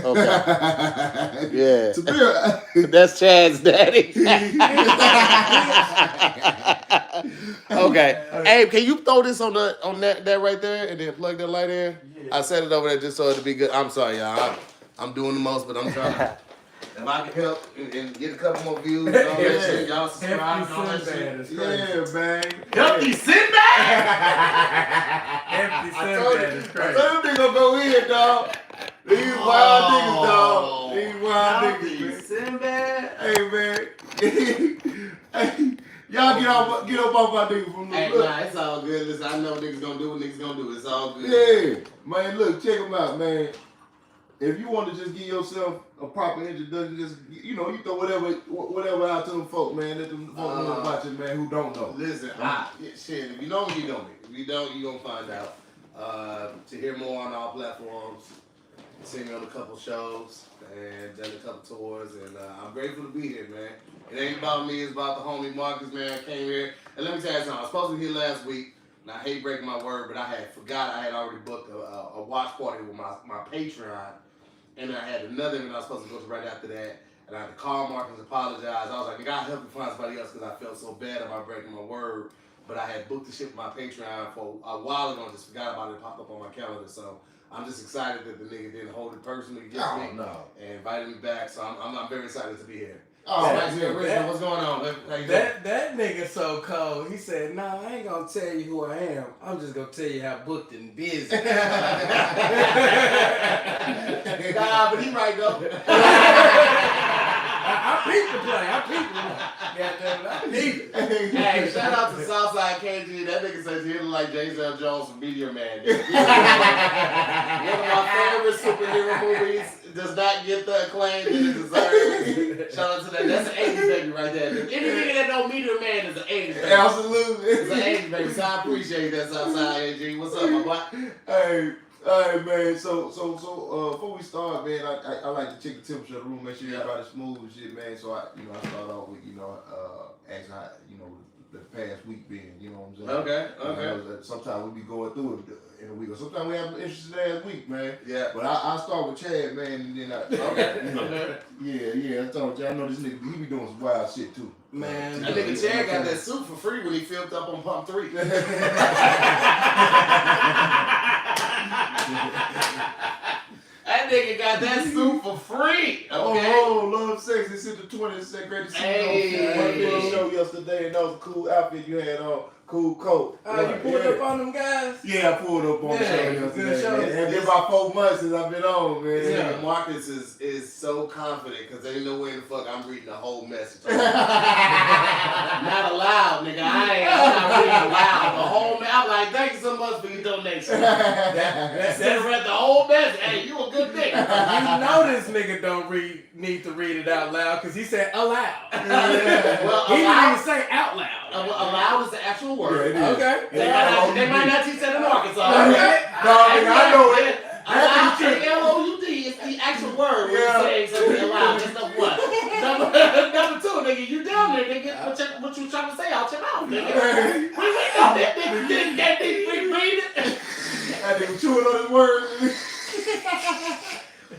Okay. Yeah. Severe. That's Chad's daddy. Okay. Abe, can you throw this on that right there and then plug that light in? I set it over there just so it'll be good. I'm sorry, y'all. I'm doing the most, but I'm trying. If I can help and get a couple more views and all that shit, y'all subscribe and all that shit. Yeah, man. Help you Sinbad? Empty Sinbad is crazy. I told them niggas go in, dog. These wild niggas, dog. These wild niggas, man. Sinbad? Hey, man. Hey, y'all get up off my niggas from the Hey, look. nah, it's all good. Listen, I know niggas gonna do what niggas gonna do. It's all good. Yeah, man, look, check them out, man. If you want to just give yourself a proper introduction, just you throw whatever out to them folk, man. Let them folk know about you, man, who don't know. Listen, shit, if you know me, you know me. If you don't, you gonna find out. Tahir Moore on all platforms. Seen me on a couple shows and done a couple tours, and I'm grateful to be here, man. It ain't about me, it's about the homie Marcus, man. I came here, and let me tell you something. I was supposed to be here last week, and I hate breaking my word, but I had already booked a watch party with my Patreon. And I had another event I was supposed to go to right after that. And I had to call Marcus and apologize. I was like, I gotta help me find somebody else because I felt so bad about breaking my word. But I had booked the shit with my Patreon for a while ago and just forgot about it. It popped up on my calendar. So I'm just excited that the nigga didn't hold it personally against me and invited me back. So I'm very excited to be here. Oh, what's going on? How you doing? That nigga so cold. He said, "No, I ain't gonna tell you who I am. I'm just gonna tell you how booked and busy." Nah, but he right though. I peeped the play. I peeped it. Hey, shout out to Southside KG. That nigga says he look like James L. Jones from Meteor Man. One of my favorite superhero movies does not get the acclaim that it deserves. Shout out to that. That's an 80s baby right there. Any nigga that know Meteor Man is an 80s baby. Absolutely. It's an 80s baby. So I appreciate that, Southside KG. What's up, my boy? Hey. All right, man. So, before we start, man, I like to check the temperature of the room, make sure everybody's smooth and shit, man. So I start off with, asking how, the past week being, you know what I'm saying? Okay. Sometimes we be going through it in a week, or sometimes we have an interesting ass week, man. Yeah. But I start with Chad, man, and then I start with Chad. I know this nigga, he be doing some wild shit too. Man, that nigga Chad got that suit for free when he filled up on Pump 3. That nigga got that suit for free. Okay. Oh, love sex. It's in the 20th. It's great to see you on the show yesterday, and that was a cool outfit you had on. Cool coat. You pulled up on them guys? Yeah, I pulled up on the show yesterday. It's been about 4 months since I've been on, man. Yeah. Marcus is so confident because there ain't no way in the fuck I'm reading the whole message. Not aloud, nigga. I'm not reading aloud. The whole message. I'm like, thank you so much for your donation. That's read the whole message. Hey, you a good nigga. You know this nigga don't need to read it out loud because he said aloud. Well, he didn't even say out loud. Aloud is the actual word. Yeah, okay. They might not teach that in Arkansas. Okay. No, I know it. L-O-U-D is the actual word when you're saying something aloud. That's not what. Number two, nigga, you down there, nigga. What you trying to say out your mouth, nigga? We know that nigga didn't read it. That nigga chewing on his words.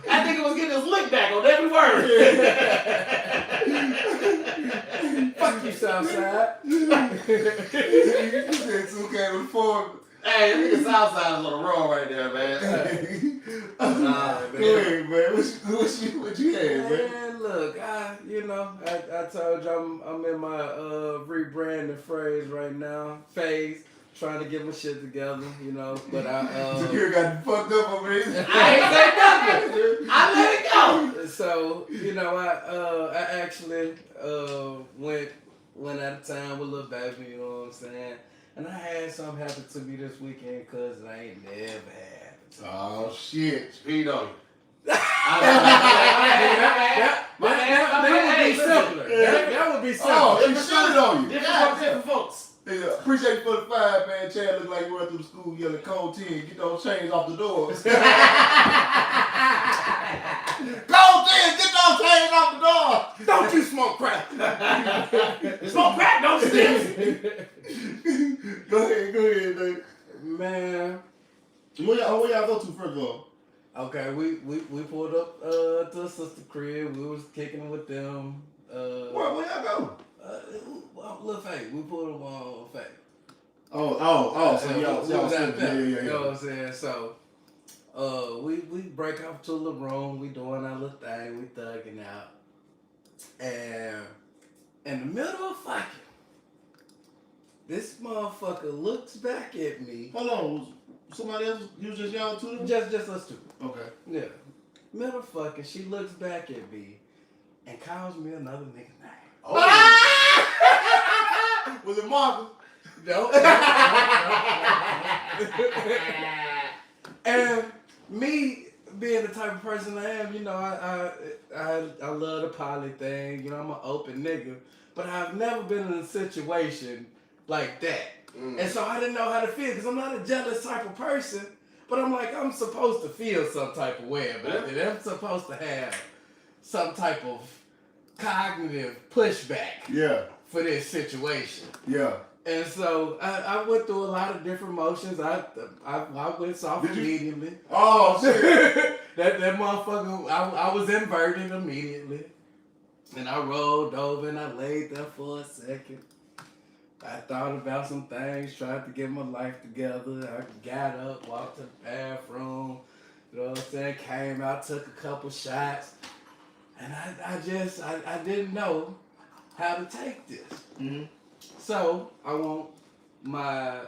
That nigga was getting his lick back on every word. Fuck you, Southside. You said 2K with 4. Hey, that nigga Southside is on the roll right there, man. Go ahead, man. What you had, man? Man, look, I told you I'm in my rebranding phase. Trying to get my shit together, but Secure got fucked up over here. I ain't say nothing. I let it go. So, I actually went out of town with little baby, you know what I'm saying? And I had something happen to me this weekend, cuz I ain't never happened to me. Oh shit. Speed on you. That would be simpler. That would be simpler. Oh, he shitted on you. Different folks. Yeah, appreciate you for the 5, man. Chad look like you run through the school yelling cold 10. Get those chains off the doors. Cold 10, get those chains off the door. Don't you smoke crack. Smoke crack, don't stick. Go ahead, dude. Man. Where y'all go to first of all? Okay. man, we pulled up to a sister crib. We was kicking with them. Where y'all go? Little Faye. We pulled up on Faye. So y'all was said, out there. yeah. You know what I'm saying? So, we break off to a little room. We doing our little thing. We thugging out. And in the middle of fucking, this motherfucker looks back at me. Hold on, somebody else? You just y'all two? Just us two. Okay. Yeah. Middle fucking, she looks back at me and calls me another nigga name. Oh. Was it Marcus? No. And me being the type of person I am, you know, I love the poly thing. You know, I'm an open nigga, but I've never been in a situation like that. And so I didn't know how to feel because I'm not a jealous type of person. But I'm like, I'm supposed to feel some type of way about it. I'm supposed to have some type of cognitive pushback for this situation. Yeah. And so I went through a lot of different motions. I went soft immediately. Oh, shit. that motherfucker, I was inverted immediately. And I rolled over and I laid there for a second. I thought about some things, tried to get my life together. I got up, walked to the bathroom, you know what I'm saying? Came out, took a couple shots. And I didn't know how to take this. Mm-hmm. So I want my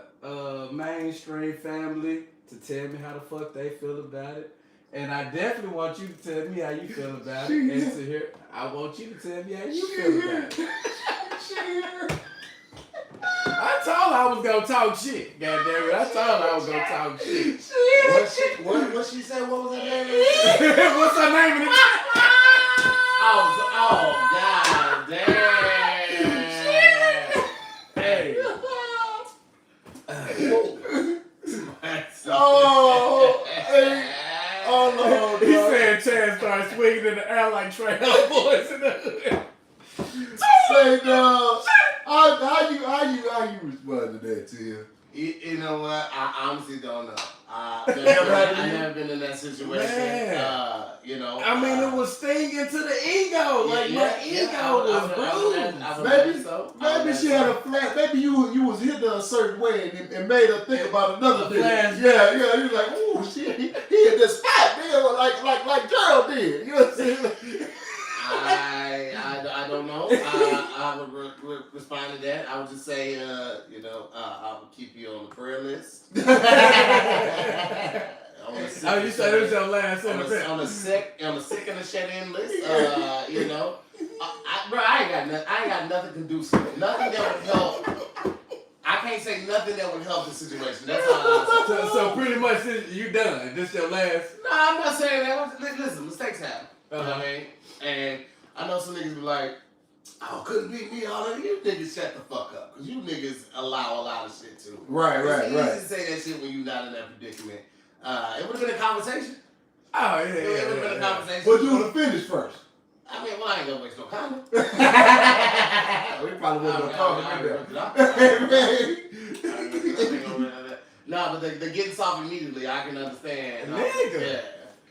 mainstream family to tell me how the fuck they feel about it. And I definitely want you to tell me how you feel about it. And to hear, I want you to tell me how you feel about it. I told her I was gonna talk shit. Goddamn it! I told her I was gonna talk shit. What she said? What was her name? What's her name in the Oh, god damn. Hey. Oh, Lord. He said Chad started swinging in the air like Trey boys in the hood. Say, dog. How you respond to that, Tim? You know what? I honestly don't know. I've never been in that situation. You know. I mean, it was stinging to the ego. Like my ego was bruised. Maybe she had a flash. Maybe you was hitting her a certain way and made her think about another thing. Yeah. You was like, ooh, shit, he hit this spot, man, like Gerald did. You know what I'm saying? I don't know. I would respond to that. I would just say, I would keep you on the prayer list. You said it was your last sentence. On the sick and the shut-in list. I ain't got nothing conducive. Nothing that would help. I can't say nothing that would help the situation. That's all I'm saying. So pretty much you done. This your last. No, I'm not saying that. Listen, mistakes happen. You know what I mean? And I know some niggas be like, oh, couldn't beat me all of you niggas shut the fuck up. Because you niggas allow a lot of shit too. Right. It's easy to say that shit when you're not in that predicament. It would have been a conversation. Oh, yeah. It would have been a conversation. But you would have finished first. I mean, well, I ain't gonna waste no condom. We probably wouldn't have talked. No, but the getting soft immediately, I can understand. Nigga. Yeah.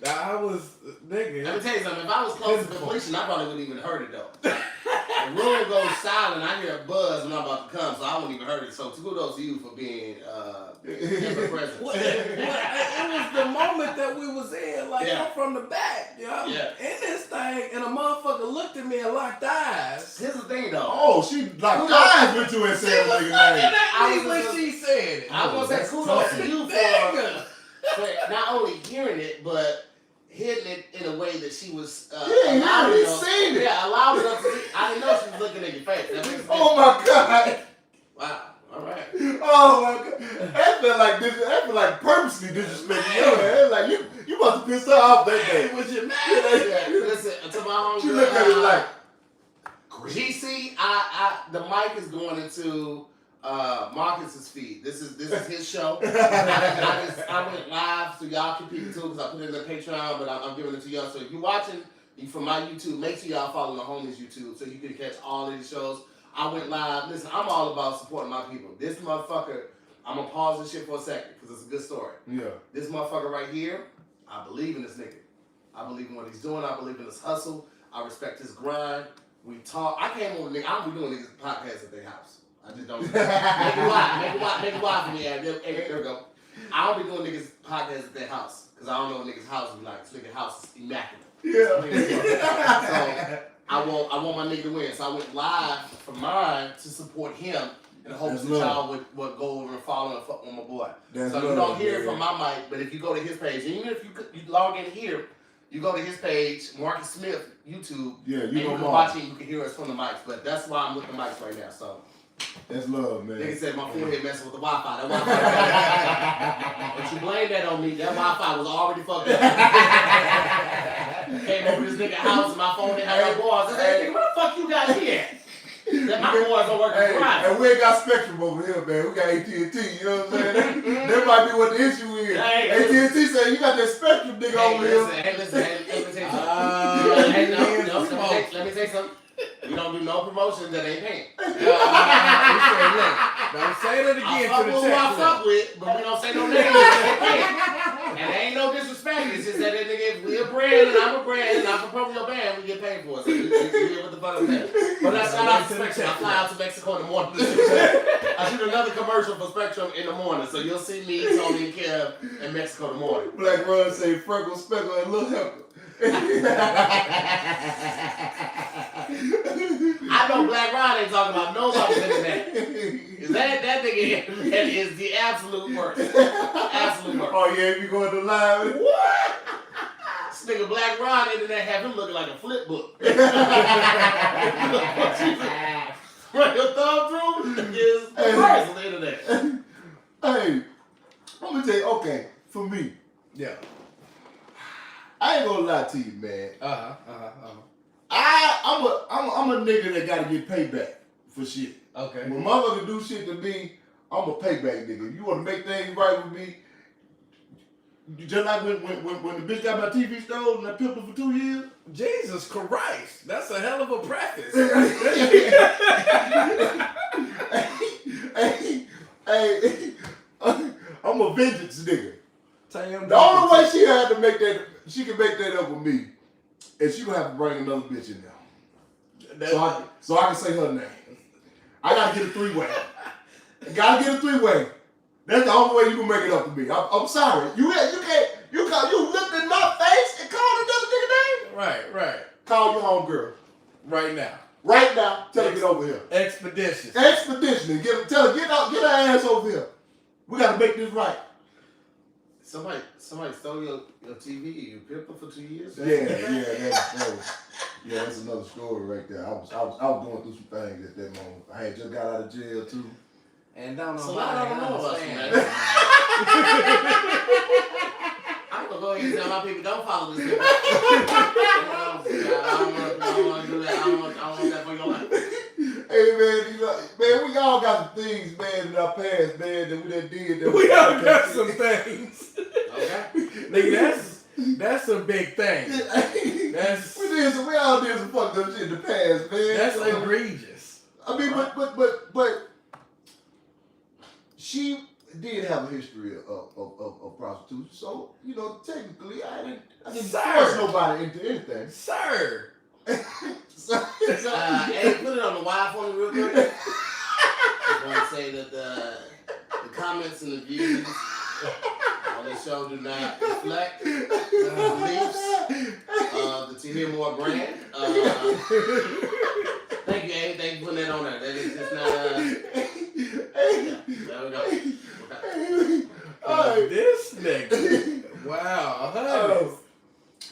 I was, nigga. Let me tell you something. If I was close to completion, I probably wouldn't even heard it though. The room goes silent. I hear a buzz when I'm about to come, so I wouldn't even heard it. So kudos to you for being ever present. It was the moment that we was in, like I'm from the back, you know? Yeah. In this thing, and a motherfucker looked at me and locked eyes. Here's the thing though. Oh, she locked eyes with you and said nigga name. At me when she said it. I was gonna say kudos to you for not only hearing it, but hitting it in a way that she was allowed it. Yeah, allowed enough to see. I didn't know she was looking at your face. That makes oh my god. Wow. All right. Oh my god. That felt like purposely disrespecting you. Like you must have pissed her off that day. Was you mad? Listen, to my homegirl. She looked at it like GC, the mic is going into Marcus's feed. This is his show. I went live, so y'all can peek too, because I put it in the Patreon, but I'm giving it to y'all. So if you're watching from my YouTube, make sure y'all follow the homies YouTube so you can catch all of these shows. I went live. Listen, I'm all about supporting my people. This motherfucker, I'm gonna pause this shit for a second because it's a good story. yeah. This motherfucker right here, I believe in this nigga. I believe in what he's doing. I believe in his hustle. I respect his grind. We talk. I came on nigga. I don't be doing niggas podcasts at their house. I just don't. Make it wild for me. There we go. I don't be doing niggas podcasts at their house because I don't know what niggas' house be like. This nigga house is immaculate. Yeah. So I want my nigga to win. So I went live for mine to support him in the hopes that y'all would go over and follow and fuck with my boy. So you don't hear it from my mic, but if you go to his page, even if you log in here, you go to his page, Marcus Smith, YouTube, and you can watch it, you can hear us from the mics. But that's why I'm with the mics right now. So that's love, man. Nigga said my forehead messing with the Wi-Fi. That Wi-Fi. But you blame that on me. That Wi-Fi was already fucked up. Came over to this nigga house and my phone didn't have no bars. I said, nigga, what the fuck you got here? That my boys don't work right. And we ain't got Spectrum over here, man. We got AT&T, you know what I'm saying? That might be what the issue is. AT&T say, you got that Spectrum nigga over here. Let me say something. We don't do no promotions that ain't paying. Don't say that again I to the fuck with who I fuck with, but we don't say no names that ain't paying. And there ain't no disrespect. It's just that nigga, if we a brand and I'm a brand and I'm from Proprio Band, we get paid for it. So you hear what the fuck I'm saying. But that's shout out to Spectrum. I fly out to Mexico in the morning. I shoot another commercial for Spectrum in the morning. So you'll see me, Tony, and Kev in Mexico in the morning. Black Run say Freckle, Speckle, and Lil Heifer. I know Black Rod ain't talking about nobody's internet. That nigga internet is the absolute worst. Absolute worst. Oh yeah, you going to live? What? This nigga Black Rod internet have him looking like a flip book. Run your thumb through is the worst on the internet. Hey, I'm gonna tell you, okay, for me. Yeah. I ain't gonna lie to you, man. I'm a nigga that gotta get payback for shit. Okay. When motherfucker do shit to me, I'm a payback nigga. You wanna make things right with me? Just like when the bitch got my TV stolen and I pimped her for 2 years. Jesus Christ, that's a hell of a preface. hey, I'm a vengeance nigga. The only way she had to make that, she can make that up with me, and she gonna have to bring another bitch in there. So I can say her name. I gotta get a three-way. That's the only way you can make it up to me. I'm sorry. You can't. You looked in my face and called another nigga name. Right. Call your homegirl. Right now. Tell her get over here. Expedition. Tell her get her ass over here. We gotta make this right. Somebody stole your TV. You pimped her for 2 years. That's another story right there. I was going through some things at that moment. I had just got out of jail too. And don't know so why I don't know us, man. I'm gonna go ahead and tell my people don't follow this. I don't want to do that. I don't want that for your life. Hey man, we all got some things, man, in our past, man, that we done did. We all got some things. Okay. Nigga, that's a big thing. We all did some fucked up shit in the past, man. That's egregious. I mean, but she did have a history of prostitution, so technically I didn't force nobody into anything. Sir. Hey, put it on the wire for me real quick. I want to say that the comments and the views on this show do not reflect the beliefs of the Tahir Moore brand. Thank you, Amy. Thank you for putting that on there. That is just not. There we go. This nigga. Wow.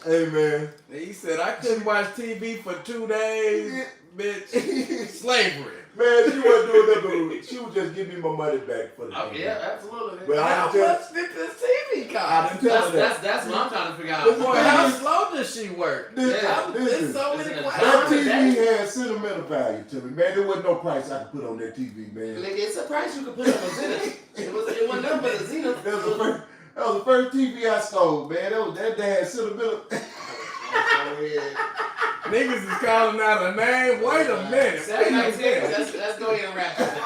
Hey man. He said I couldn't watch TV for 2 days, bitch. Slavery. Man, she wasn't doing that, but she would just give me my money back for the TV. Yeah, absolutely. But how much did this TV cost? That's what I'm trying to figure out. Boy, how slow does she work? There's so many questions. That TV had sentimental value to me, man. There wasn't no price I could put on that TV, man. Nigga, it's a price you could put on a Zenith. It wasn't nothing but a Zenith. That was the first TV I stole, man. That had sentimental. Niggas is calling out a name. Wait a minute. Let's go ahead and wrap this up.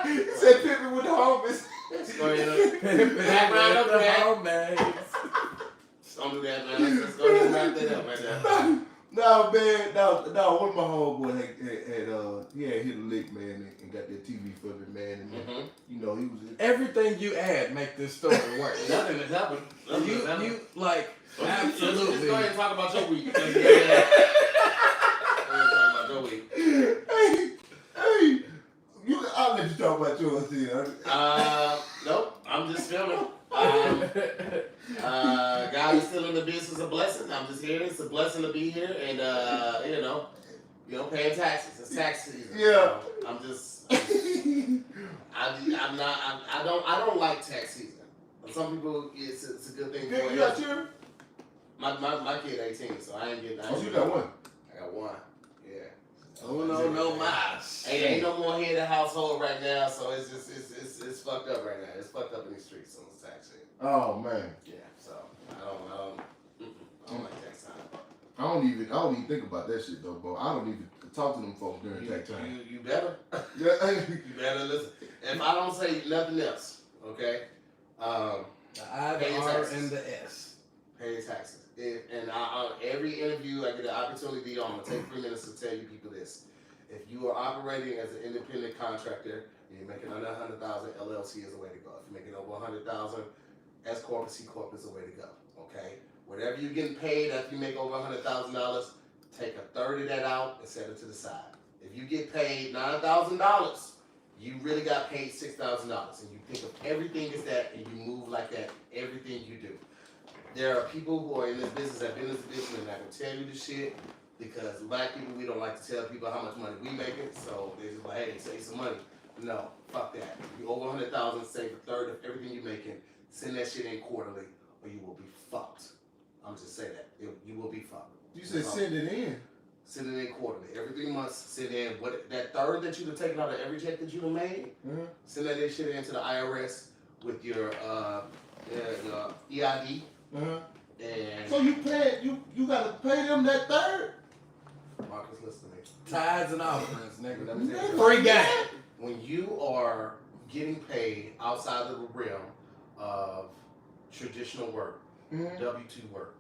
He said pimpin' with the homies. Let's go ahead and wrap it up, man. do that, man. Let's go ahead and wrap that up right there. No, man. No. One of my homeboys had hit a lick, man, and got that TV for me, man. And you know, he was Everything you add make this story worse. Nothing has happened. You like Let's go absolutely. ahead and talk about your week. Hey, I'll let you talk about yours then. Nope. I'm just filming. God is still in the business of blessing. I'm just here. It's a blessing to be here, and paying taxes. It's tax season. Yeah. So I'm just. I don't like tax season. Some people, it's a good thing for You got children? My kid 18, so I ain't getting. Oh, you got one? I got one. Yeah. Oh no, mas. Ain't no more head of the household right now, so it's just it's fucked up right now. It's fucked up in these streets on this tax shit. Oh man. Yeah. So I don't like tax time. I don't even think about that shit though, bro. I don't even talk to them folks during tax time. You better. Yeah. You better listen. If I don't say nothing else, okay? The I, the pay your R, taxes. and the S. Pay your taxes. And every interview I get an opportunity on, I'm gonna take 3 minutes to tell you people this. If you are operating as an independent contractor and you're making under 100,000, LLC is the way to go. If you're making over 100,000, S corp, C corp is the way to go. Okay. Whatever you're getting paid after you make over $100,000, take a third of that out and set it to the side. If you get paid $9,000, you really got paid $6,000, and you think of everything as that, and you move like that. Everything you do. There are people who are in this business, have been in this business, and not gonna tell you the shit because black people, we don't like to tell people how much money we making, so they just like, hey, save some money. No, fuck that. If you over 100,000, save a third of everything you're making. Send that shit in quarterly, or you will be fucked. I'm just saying that you will be fucked. You said send it in. Send it in quarterly. Every 3 months, send in what that third that you've taken out of every check that you've made. Send that shit into the IRS with your EID. And So you gotta pay them that third? Marcus, listen to me. Tithes and offerings, nigga. Let me tell you Free game. when you are getting paid outside of the realm of traditional work, W-2 work,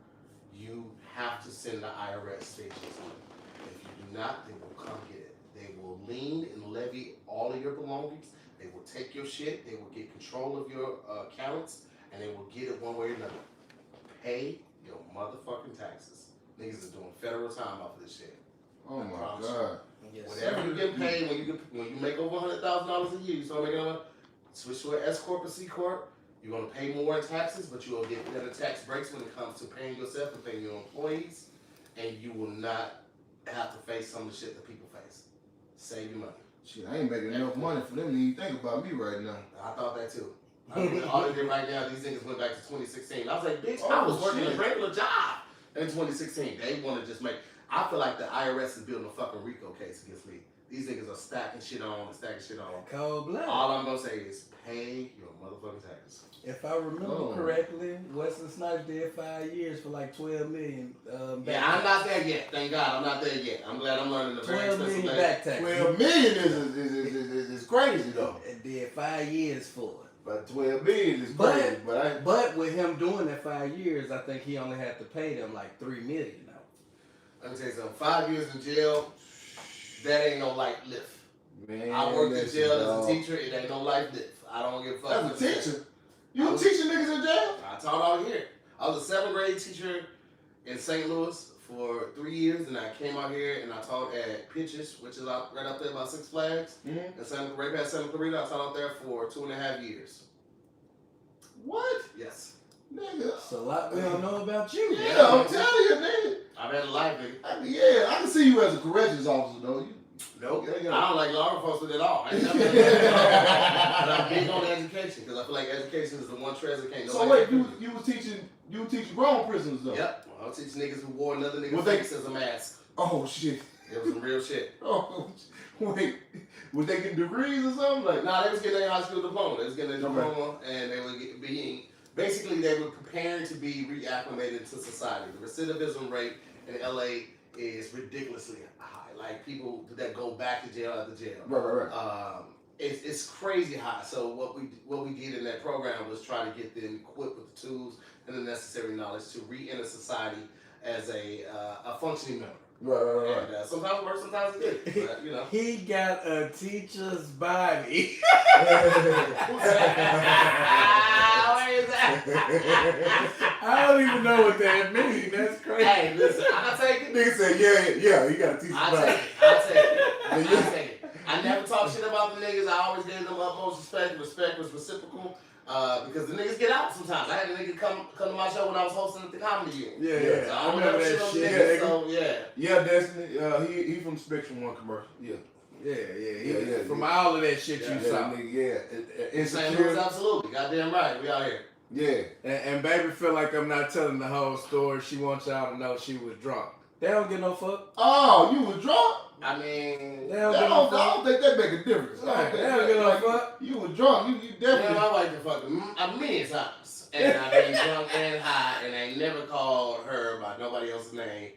you have to send the IRS statements in. If you do not, they will come get it. They will lien and levy all of your belongings. They will take your shit. They will get control of your accounts, and they will get it one way or another. Pay your motherfucking taxes. Niggas is doing federal time off of this shit. Oh my God. Yes, Whatever you get paid when you make over $100,000 a year, you start making switch to an S corp or C corp. You're gonna pay more in taxes, but you will get better tax breaks when it comes to paying yourself and paying your employees, and you will not have to face some of the shit that people face. Save your money. Shit, I ain't making enough money for them to even think about me right now. I thought that too. I'm audited right now. These niggas went back to 2016. I was like, bitch, I was working a regular job in 2016. They want to just make. I feel like the IRS is building a fucking RICO case against me. These niggas are stacking shit on and stacking shit on. Cold blood. All I'm gonna say is pay your motherfucking taxes. If I remember correctly, Wesley Snipes did 5 years for like $12 million. Yeah, I'm not there yet. Thank God, I'm not there yet. I'm glad I'm learning the very 12 expensive million thing. back tax. 12 million is crazy though. And did 5 years for it. But 12 million is crazy. But with him doing that 5 years, I think he only had to pay them like $3 million now. Let me tell you something. 5 years in jail, that ain't no light lift. Man, I worked in jail as a teacher. It ain't no light lift. I don't give a fuck. As a teacher? You were teaching niggas in jail? I taught out here. I was a 7th grade teacher in St. Louis for 3 years, and I came out here and I taught at Pitches, which is right up there by Six Flags. And right past Santa Clarita, I taught out there for 2.5 years. What? Yes. Nigga. It's a lot we don't know about you. Yeah, I'm telling you, nigga. I've had a life, nigga. I can see you as a corrections officer, though. Nope. I don't like law enforcement at all. I ain't never but I'm big on education because I feel like education is the one treasure can't. So wait, you was teaching grown prisoners though? Yep. I was teaching niggas who wore another nigga's face as a mask. Oh shit. It was some real shit. Oh wait, was they getting degrees or something like? Nah, they was getting their high school diploma. They was getting their diploma, and they were basically they were preparing to be reacclimated to society. The recidivism rate in LA is ridiculously high. Like people that go back to jail after jail. Right. it's crazy hot. So what we did in that program was try to get them equipped with the tools and the necessary knowledge to re-enter society as a functioning member. Right. And sometimes it works, sometimes it didn't. But, you know. He got a teacher's body. Who's that? What is that? I don't even know what that means. That's crazy. Hey, listen, I'll take it. Nigga said, yeah, he got a teacher's I'll body. take it. I'll take it. I never talk shit about the niggas. I always gave them utmost respect. Respect was reciprocal. Because the niggas get out sometimes. I had a nigga come to my show when I was hosting at the Comedy Union. Yeah. So I remember that shit. Niggas, so, yeah. Yeah, Destiny. He from Spectrum One commercial. Yeah. From all of that shit you saw. Nigga, St. Louis, absolutely. Goddamn right. We out here. Yeah. And baby feel like I'm not telling the whole story. She wants y'all to know she was drunk. They don't get no fuck. Oh, you was drunk? I mean, They I don't get no don't fuck. think that make a difference. Right, they don't get no fuck. You was drunk. You yeah, definitely. my wife been fucking many times. And I've been drunk and high, and I ain't never called her by nobody else's name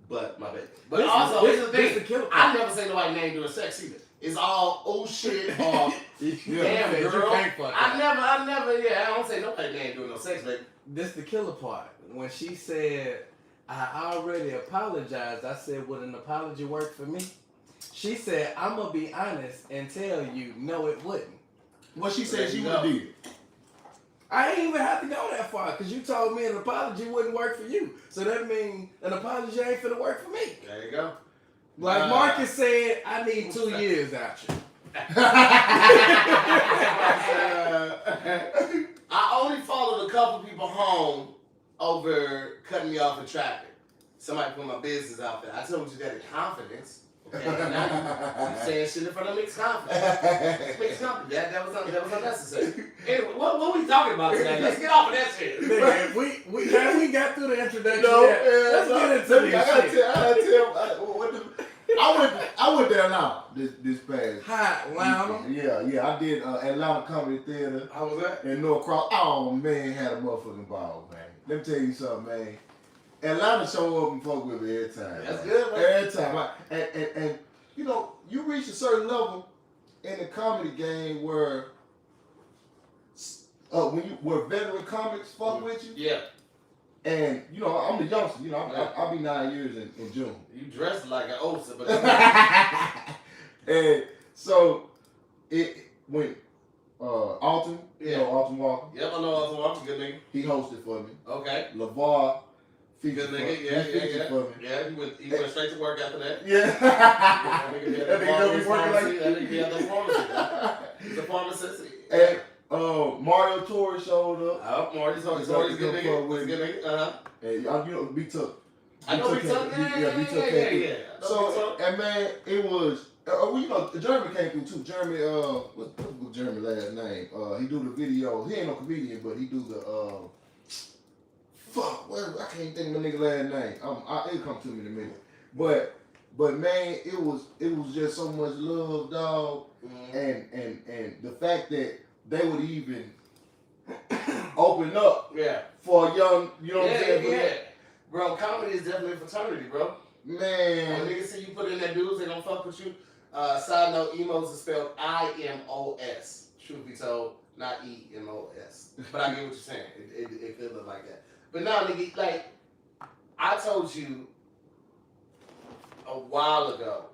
but my baby. But also, here's the thing. I never say nobody's name during sex either. It's all, oh shit, or damn girl. I never, I don't say nobody's name during no sex, baby. This the killer part. When she said, I already apologized, I said, would an apology work for me? She said, I'm going to be honest and tell you, no, it wouldn't. What she said she would have did. I ain't even have to go that far because you told me an apology wouldn't work for you. So that means an apology ain't finna work for me. There you go. Like Marcus said, I need 2 years out you. I only followed a couple people home over cutting me off in traffic. Somebody put my business out there. I told you that in confidence. Okay, now you saying shit in front of mixed confidence. Mixed confidence. That was unnecessary. Anyway, what we talking about today? Let's get off of that shit. Nigga, we got through the introduction. Let's get into this shit. I went there now this past. Hot Atlanta. Yeah. I did Atlanta Comedy Theater. How was that? In North Cross. Oh man, had a motherfucking ball, man. Let me tell you something, man. Atlanta show up and fuck with me every time. That's man. good, man. Every time. And you know, you reach a certain level in the comedy game where where veteran comics fuck with you. Yeah. And you know, I'm the youngster. You know, I'll be 9 years in June. You dressed like an Osa, but and so it went Alton. Yeah. You know Alton Walker. Yep, I know Alton Walker, good nigga. He hosted for me. Okay. LeVar Good featured nigga, for me. Yeah, he went straight to work after that. Yeah. That nigga That nigga don't be working like that nigga had that pharmacy. He's a pharmacist. And Mario Torres showed up. Oh, Marty's good nigga. Uh-huh. And you know, B Tuck. I know B Tuck. Yeah. So, and man, it was. Well, you know, Jeremy came through too. Jeremy, what's Jeremy last name? He do the video. He ain't no comedian, but he do the I can't think of my nigga last name. It'll come to me in a minute. But man, it was just so much love, dog. Mm-hmm. And the fact that they would even open up for a young, you know what I'm saying? Yeah. Bro, comedy is definitely a fraternity, bro. Man. When niggas see you put in that dudes, they gonna fuck with you. Side note, emos is spelled IMOS. Truth be told, not EMOS. But I get what you're saying. It could look like that. But now, nigga, like, I told you a while ago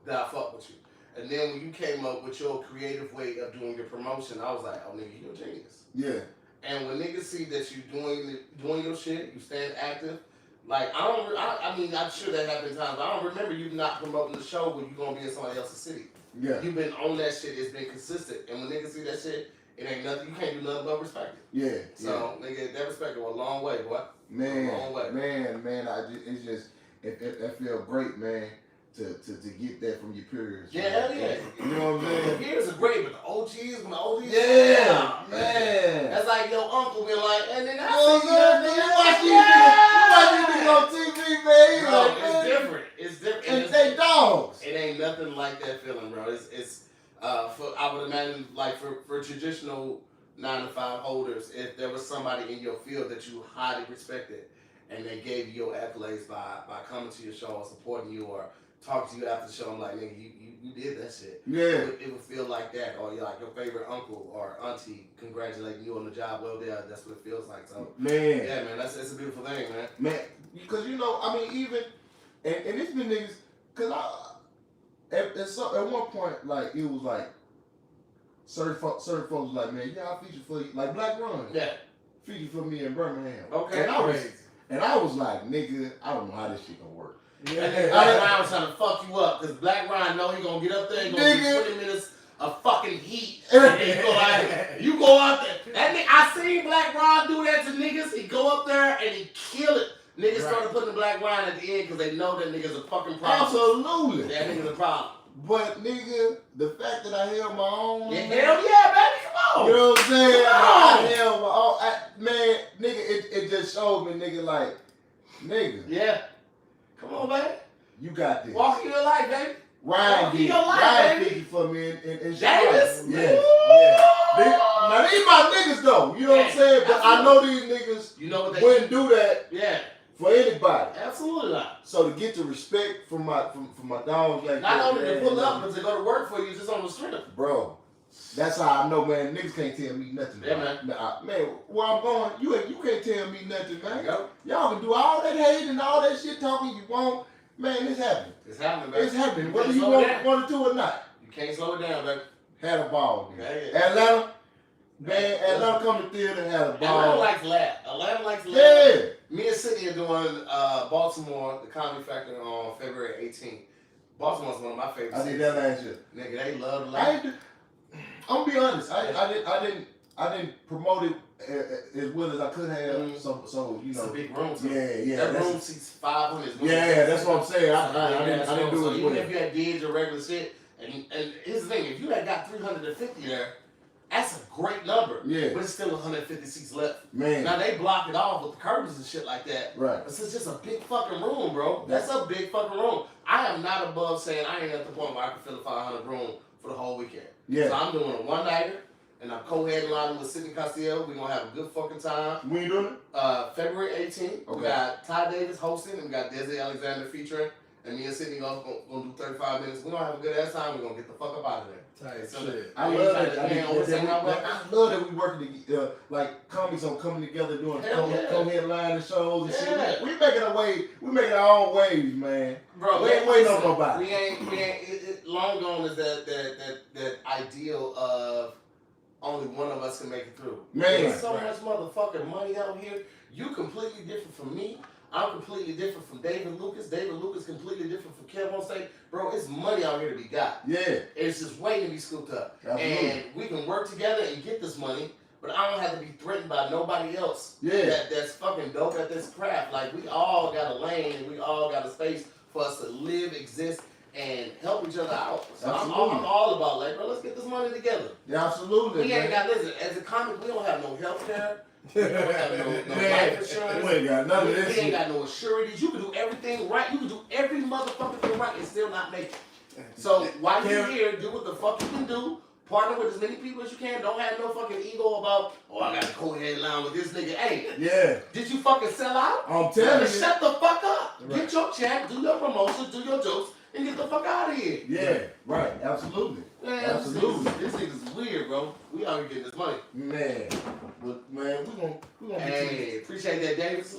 that I fuck with you. And then when you came up with your creative way of doing your promotion, I was like, oh, nigga, you're a genius. Yeah. And when niggas see that you doing your shit, you staying active, like, I mean, I'm sure that happened times, but I don't remember you not promoting the show when you going to be in somebody else's city. Yeah. You've been on that shit. It's been consistent. And when niggas see that shit, it ain't nothing. You can't do nothing but respect it. Yeah. So, nigga, that respect go a long way, boy. Man. A long way. Man. It feels great, man, to get that from your peers. Yeah, hell yeah. You know what I'm saying? The peers are great, but the OGs, when the OGs, yeah, man. That's like your uncle being like, and then you watch these niggas on TV, man. Bro, like, it's different. It's different. And they dogs. It ain't nothing like that feeling, bro. It's I would imagine, like, for traditional 9-to-5 holders, if there was somebody in your field that you highly respected and they gave you your accolades by coming to your show or supporting you or talk to you after the show. I'm like, nigga, you did that shit. Yeah. It would feel like that, or you're like your favorite uncle or auntie congratulating you on the job. Well, yeah, that's what it feels like. So, Man. yeah, man, it's a beautiful thing, man. Man, because I mean, even and it's been niggas. Cause at one point, like it was like certain folks was like, man, yeah, I feature for you, like Black Run. Yeah. Feature for me in Birmingham. Okay. And I was like, nigga, I don't know how this shit gonna work. Yeah. And then Black Ryan was trying to fuck you up because Black Ryan know he gonna get up there and gonna do 20 minutes of fucking heat. And then you go out there. That nigga, I seen Black Ryan do that to niggas. He go up there and he kill it. Niggas started putting the Black Ryan at the end because they know that nigga's a fucking problem. Absolutely. That nigga's a problem. But nigga, the fact that I held my own. Yeah, hell yeah, baby, come on. You know what I'm saying? Come on. I held my own. Man, nigga, it just showed me, nigga, like, nigga. Yeah. Come on, baby. You got this. Walk in your life, baby. Ryan did. Ryan did for me in Davis? Yes. Now these my niggas though. You know what I'm saying? But I know these niggas wouldn't do that for anybody. Absolutely not. So to get the respect from my dogs like not that, only man, to pull up, but to go to work for you just on the street. Bro. That's how I know, man. Niggas can't tell me nothing. Yeah, man. Man, where I'm going, you can't tell me nothing, man. Y'all can do all that hate and all that shit talking you want. Man, it's happening. It's happening, man. It's happening. Whether you want to do or not. You can't slow it down, baby. Had a ball, man. Yeah. Atlanta, man, Atlanta come to theater and had a ball. Atlanta likes laugh. Atlanta likes laugh. Yeah. Me and Sydney are doing Baltimore, the Comedy Factor on February 18th. Baltimore's one of my favorites. I did that last year. Nigga, they love to laugh. I'm gonna be honest. I didn't promote it as well as I could have. Mm-hmm. So you know. It's a big room too. Yeah. That room seats 500. Yeah, that's what I'm saying. I didn't do so it. Even if you had gigs or regular shit, and here's the thing: if you had got 350 there, that's a great number. Yeah. But it's still 150 seats left. Man. Now they block it off with the curtains and shit like that. Right. But it's just a big fucking room, bro. That's a big fucking room. I am not above saying I ain't at the point where I can fill a 500 room for the whole weekend. Yeah. So I'm doing a one-nighter, and I'm co-headlining with Sidney Castillo. We're going to have a good fucking time. When you doing it? February 18th. Okay. We got Ty Davis hosting, and we got Desi Alexander featuring, and me and Sidney going to do 35 minutes. We're going to have a good ass time. We're going to get the fuck up out of there. I love that. I love that we working together, like comics on coming together doing co-headlining shows and shit. We making our way. We making our own waves, man. Bro, we ain't waiting on nobody. We ain't. Long gone is that ideal of only one of us can make it through. Man, there's so much motherfucking money out here. You completely different from me. I'm completely different from David Lucas. David Lucas completely different from Kev on stage. Bro, it's money out here to be got. Yeah. It's just waiting to be scooped up. Absolutely. And we can work together and get this money, but I don't have to be threatened by nobody else that's fucking dope at this craft. Like, we all got a lane and we all got a space for us to live, exist, and help each other out. So I'm all about, like, bro, let's get this money together. Yeah, absolutely. We ain't got, listen, as a comic, we don't have no health care. We don't have no life insurance. We ain't got none of this. We ain't got no assurities. You can do everything right. You can do every motherfucking thing right and still not make it. So while you're here, do what the fuck you can do. Partner with as many people as you can. Don't have no fucking ego about, oh, I got to co-headline with this nigga. Hey, did you fucking sell out? I'm telling you. Shut the fuck up. Right. Get your check, do your promotions, do your jokes, and get the fuck out of here. Yeah, right. Absolutely. Man, absolutely. This nigga's weird, bro. We out here getting this money. Man, we gonna hey, appreciate that, Davis.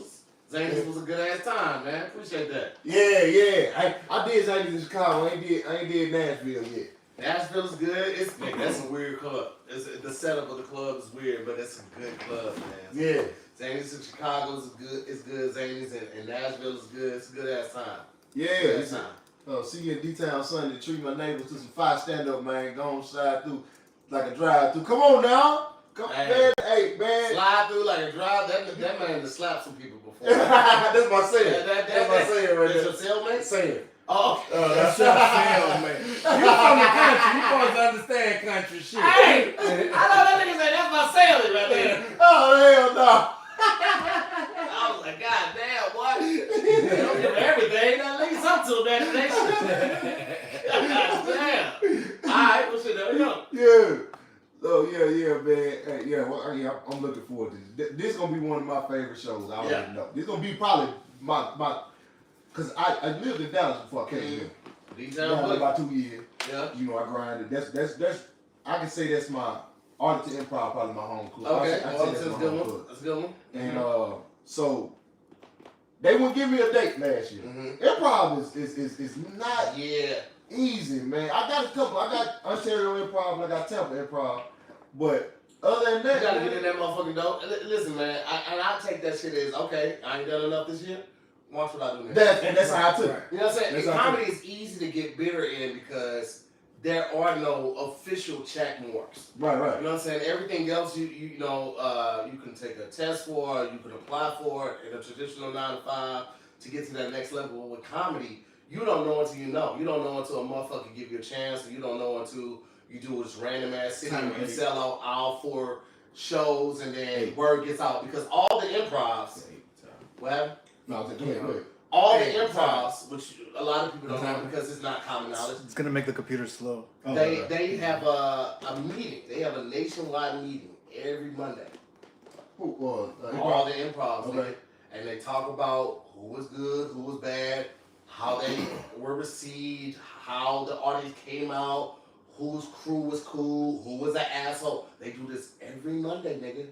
Zanies was a good ass time, man. Appreciate that. Yeah. I did Zanies in Chicago. I ain't did Nashville yet. Nashville is good. That's a weird club. The setup of the club is weird, but it's a good club, man. Yeah. Zanies in Chicago is good. It's good. Zanies and Nashville is good. It's a good ass time. Yeah. Good ass time. See you in D-Town Sunday. Treat my neighbors to some fire stand-up, man. Go on, slide through like a drive-through. Come on now. Come, man. Hey, man. Slide through like a drive. That man has slapped some people before. That's my saying. That's my saying right there. That's your cellmate? Saying. Oh, okay. That's your cellmate. You from the country. You supposed to understand country shit. Hey, I know that nigga said that's my cellmate right there. Oh, hell no. I was like, God damn, what? They don't give everything. That leads up to imagination. God damn. Alright, well shit, there we go. Yeah. So yeah, man. Hey, I'm looking forward to this. This is gonna be one of my favorite shows. I already know. This is gonna be probably my cause I lived in Dallas before I came here. D-Town about 2 years. Yeah. You know, I grinded. That's. I can say that's my Arlington Improv, probably my home club. Okay, I that's a good one. That's a good one. And so they wouldn't give me a date last year. Improv is not easy, man. I got a couple. I got Ontario Improv and I got Tampa Improv, but other than that, you gotta get in that motherfucking dope. Listen, man, I take that shit as okay. I ain't done enough this year. Watch what I do next. That's how I took it. You know what I'm saying? Comedy is easy to get bitter in because there are no official check marks. Right. You know what I'm saying? Everything else you know, you can take a test for, you can apply for it in a traditional 9 to 5 to get to that next level. With comedy, you don't know until you know. You don't know until a motherfucker give you a chance, or you don't know until you do this random ass city where you sell out all 4 shows and then word gets out. Because all the improvs, what? No, go ahead. All the improvs, which a lot of people don't know because it's not common knowledge. It's gonna make the computer slow. They have a meeting. They have a nationwide meeting every Monday. All the improvs, and they talk about who was good, who was bad, how they were received, how the audience came out, whose crew was cool, who was an asshole. They do this every Monday, nigga.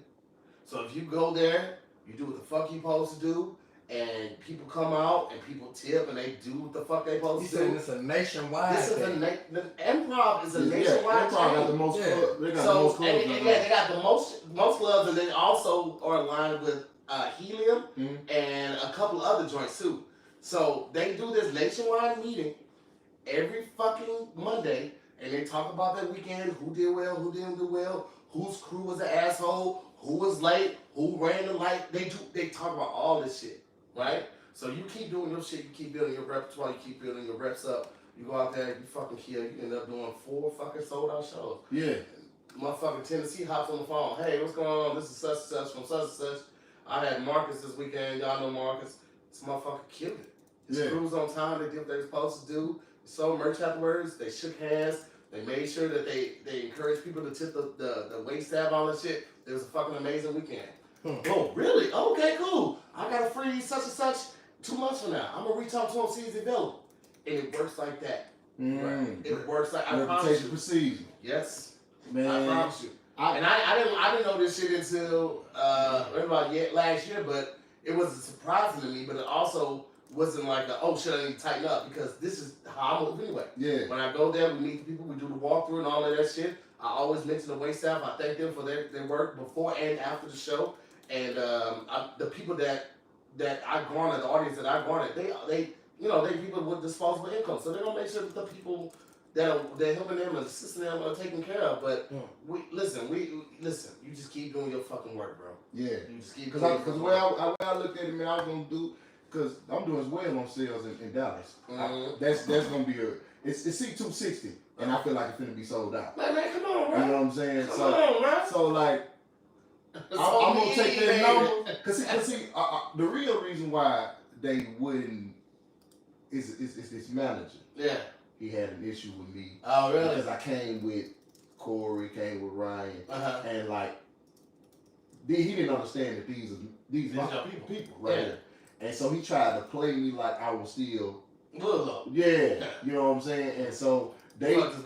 So if you go there, you do what the fuck you supposed to do, and people come out and people tip and they do what the fuck they supposed to do. It's a nationwide thing. The improv is a nationwide improv got the most clubs. They got the most clubs. They got the most clubs, and they also are aligned with Helium and a couple other joints too. So they do this nationwide meeting every fucking Monday, and they talk about that weekend, who did well, who didn't do well, whose crew was an asshole, who was late, who ran the light. They talk about all this shit, right? So you keep doing your shit, you keep building your repertoire, you keep building your reps up. You go out there, you fucking kill, you end up doing 4 fucking sold out shows. Yeah. Motherfucking Tennessee hops on the phone. Hey, what's going on? This is such and such from such and such. I had Marcus this weekend. Y'all know Marcus. This motherfucker killed it. His crew's on time. They did what they were supposed to do. They sold merch afterwards. They shook hands. They made sure that they encouraged people to tip the wait staff, all that shit. It was a fucking amazing weekend. Oh, really? Okay, cool. I got a free such and such 2 months from now. I'm going to reach out to him, see if he's available. And it works like that. Right? It works like, I promise you. Precision. Yes. Man. I promise you. I didn't know this shit until about last year, but it wasn't surprising to me, but it also wasn't like oh shit, I need to tighten up, because this is how I move anyway. Yeah. When I go there, we meet the people, we do the walkthrough and all of that shit. I always mention the wait staff. I thank them for their work before and after the show. And the people that I garner, the audience that I garner, they people with disposable income, so they're gonna make sure that the people that helping them and assisting them are taken care of. But we listen. You just keep doing your fucking work, bro. Yeah. You just keep. Because the way I looked at it, man, I was gonna do, because I'm doing as well on sales in Dallas. That's gonna be it's C260, and I feel like it's gonna be sold out. Man, come on, bro. You know what I'm saying? Come on, man. So like, I'm gonna take that number, because the real reason why they wouldn't is this manager. Yeah. He had an issue with me. Oh, really? Because I came with Corey, came with Ryan, and like, he didn't understand that these are people right here. And so he tried to play me like I was still yeah, you know what I'm saying? And so they had to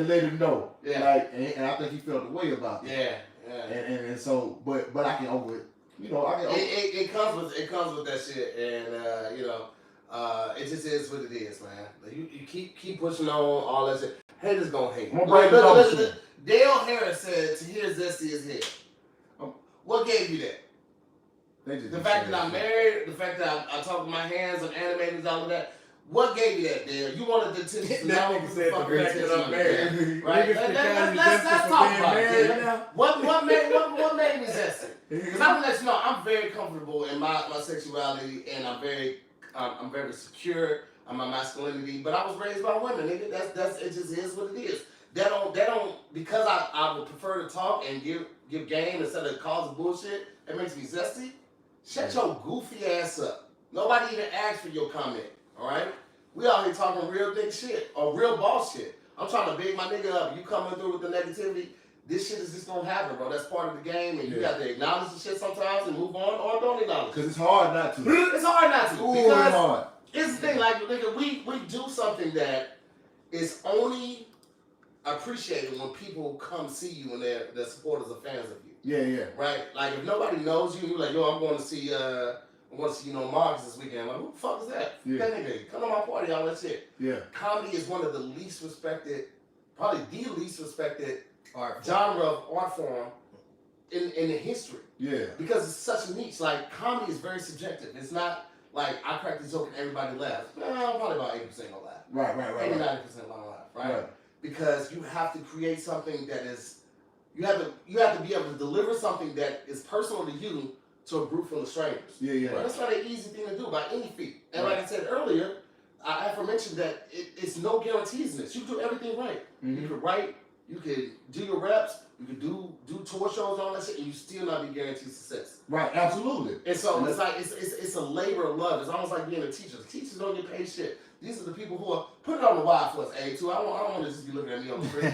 let him know. Yeah. Like, and I think he felt the way about that. Yeah. And so but I can over it. It comes with that shit, and it just is what it is, man. Like, you keep pushing on all that shit. Haters gonna hate. Listen. Dale Harris said, "Tahir Zesty is here." What gave you that? The fact that I'm married, the fact that I talk with my hands, I'm animated, all of that. What gave you that, Dale? You wanted the attention. That nigga said the fact that I'm married. Right? Let's talk about it. What made me zesty? Because I'm gonna let you know, I'm very comfortable in my sexuality, and I'm very secure in my masculinity. But I was raised by women, nigga. That's it. Just is what it is. That don't because I would prefer to talk and give game instead of causing bullshit. It makes me zesty. Shut your goofy ass up. Nobody even asked for your comment. All right? We out here talking real big shit or real boss shit. I'm trying to big my nigga up. You coming through with the negativity, this shit is just gonna happen, bro. That's part of the game, and you got to acknowledge the shit sometimes and move on, or don't acknowledge it. Because it's hard not to. It's hard not to. Ooh, because It's the thing, like, nigga, we do something that is only appreciated when people come see you and they're supporters or fans of you. Yeah. Right? Like, if nobody knows you, you're like, yo, I'm going to see Marcus this weekend. I'm like, who the fuck is that? Yeah. That nigga, come to my party, all that shit. Yeah. Comedy is one of the least respected, probably the least respected Art genre of art form in the history. Yeah. Because it's such a niche. Like, comedy is very subjective. It's not like I crack the joke and everybody laughs. Probably about 80% gonna laugh. Right. 80-90% gonna laugh, right? Because you have to create something that is, you have to be able to deliver something that is personal to you to a group full of strangers. Yeah. Right? That's not an easy thing to do by any feat. And like I said earlier, I aforementioned that it's no guarantees in this. You can do everything right. Mm-hmm. You could write, you could do your reps, you could do tour shows and all that shit, and you still not be guaranteed success. Right, absolutely. And so it's like it's a labor of love. It's almost like being a teacher. The teachers don't get paid shit. These are the people who are put it on the wire for us, A2. I don't want to just be looking at me on the screen.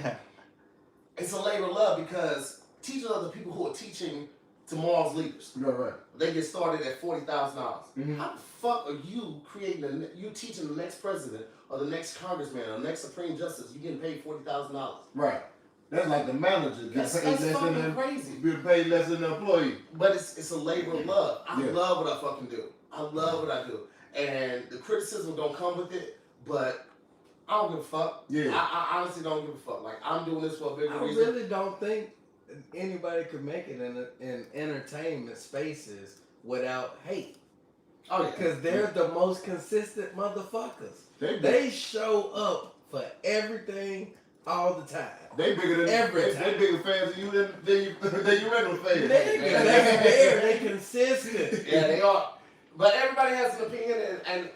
It's a labor of love because teachers are the people who are teaching tomorrow's leaders. Right. They get started at $40,000. Mm-hmm. How the fuck are you you teaching the next president or the next congressman or the next Supreme Justice? You getting paid $40,000. Right. That's like the manager. That's fucking crazy. Being paid less than the employee. But it's a labor of love. I love what I fucking do. I love what I do. And the criticism don't come with it, but I don't give a fuck. Yeah. I honestly don't give a fuck. Like, I'm doing this for a bigger reason. I really don't think anybody could make it in entertainment spaces without hate. Oh, yeah. Because they're the most consistent motherfuckers. They show up for everything all the time. They bigger than they bigger fans of you than your regular fans. They consistent. Yeah, they are. But everybody has an opinion, and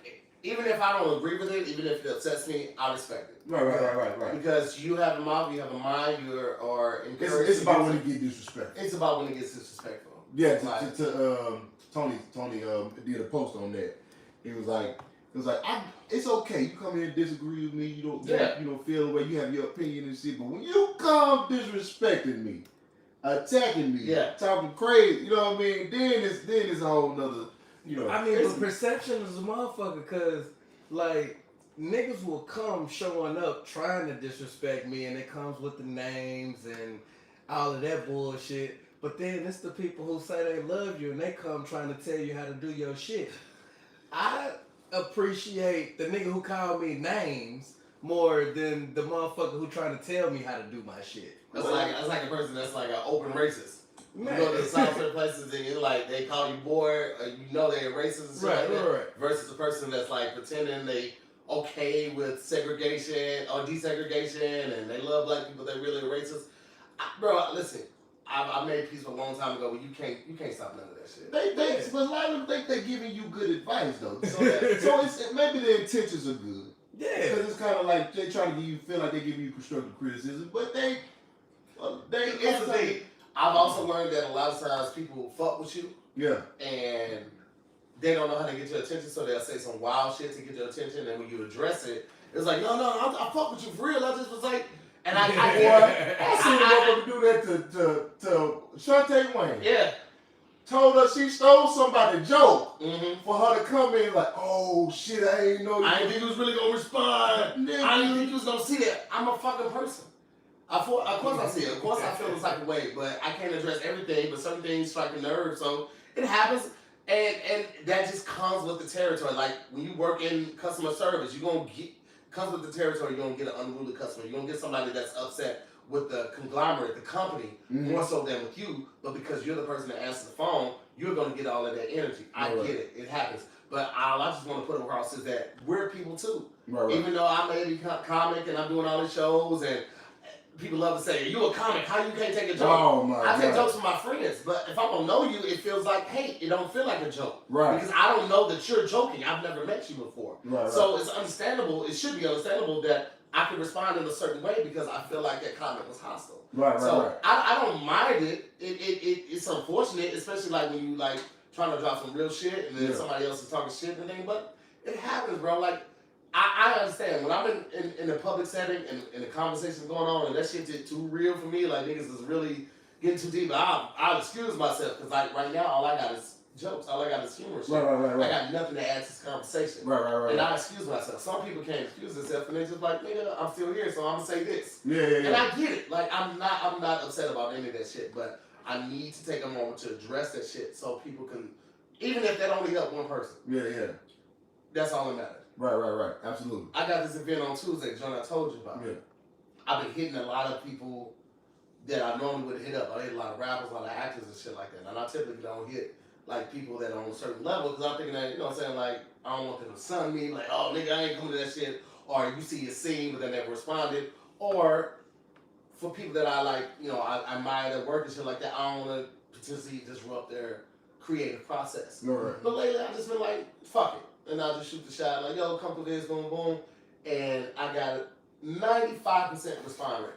even if I don't agree with it, even if it upsets me, I respect it. Right. Because you have a mouth, you have a mind, you are encouraged. It's about when it gets disrespectful. It's about when it gets disrespectful. Yeah, Tony did a post on that. It was like it's okay. You come here and disagree with me. You don't feel the way you have your opinion and shit. But when you come disrespecting me, attacking me, talking crazy, you know what I mean? Then it's a whole nother. I mean, but perception is a motherfucker, cause like niggas will come showing up trying to disrespect me, and it comes with the names and all of that bullshit. But then it's the people who say they love you and they come trying to tell you how to do your shit. I appreciate the nigga who called me names more than the motherfucker who trying to tell me how to do my shit. That's like a person that's like an open racist. You go to the South certain places and you're like, they call you boy, or you know they're racist, right? Versus the person that's like pretending they okay with segregation or desegregation and they love black people, they really racist. Bro, listen, I made peace a long time ago, but you can't stop none of that shit. But a lot of them think they're giving you good advice though. So it's maybe their intentions are good. Yeah. Because it's kind of like they try to feel like they're giving you constructive criticism, but they. It's the thing. I've also learned that a lot of times people fuck with you. Yeah. And they don't know how to get your attention, so they'll say some wild shit to get your attention, and when you address it, it's like, no, I fuck with you for real. I just was like, and I seen a motherfucker do that to Shantae Wayne. Yeah. Told her she stole somebody's joke for her to come in like, oh shit, I ain't know. I didn't think he was really gonna respond. I didn't think he was gonna see that. I'm a fucking person. Of course I see it. Of course I feel the type of way, but I can't address everything. But certain things strike a nerve, so it happens, and that just comes with the territory. Like when you work in customer service, comes with the territory. You're gonna get an unruly customer. You're gonna get somebody that's upset with the conglomerate, the company, more so than with you. But because you're the person that answers the phone, you're gonna get all of that energy. I get it. It happens. But all I just want to put across is that we're people too. Even though I may be comic and I'm doing all these shows and people love to say, you a comic, how you can't take a joke? Oh my I take jokes from my friends, but if I don't know you, it feels like hate. It don't feel like a joke. Right. Because I don't know that you're joking. I've never met you before. So it's understandable, it should be understandable that I can respond in a certain way because I feel like that comment was hostile. I don't mind it. It's unfortunate, especially like when you like trying to drop some real shit and then somebody else is talking shit and everything, but it happens, bro. Like, I understand when I'm in a public setting and the conversation going on and that shit get too real for me, like niggas is really getting too deep. I'll excuse myself because like right now all I got is jokes. All I got is humor. Shit. Right. I got nothing to add to this conversation. Right. And I excuse myself. Some people can't excuse themselves, and they just like, nigga, I'm still here, so I'm gonna say this. Yeah. And I get it. Like I'm not upset about any of that shit, but I need to take a moment to address that shit so people can, even if that only help one person. Yeah. That's all that matters. Right. Absolutely. I got this event on Tuesday, John, I told you about. Yeah. I've been hitting a lot of people that I normally would hit up. I hit a lot of rappers, a lot of actors and shit like that. And I typically don't hit like people that are on a certain level because I'm thinking that, you know what I'm saying, like, I don't want them to sun me, like, oh, nigga, I ain't coming to that shit. Or you see a scene, but they never responded. Or for people that I like, you know, I admire their work and shit like that, I don't want to potentially disrupt their creative process. Right. But lately, I've just been like, fuck it. And I'll just shoot the shot, like, yo, come through this, boom, boom. And I got 95% respond rate.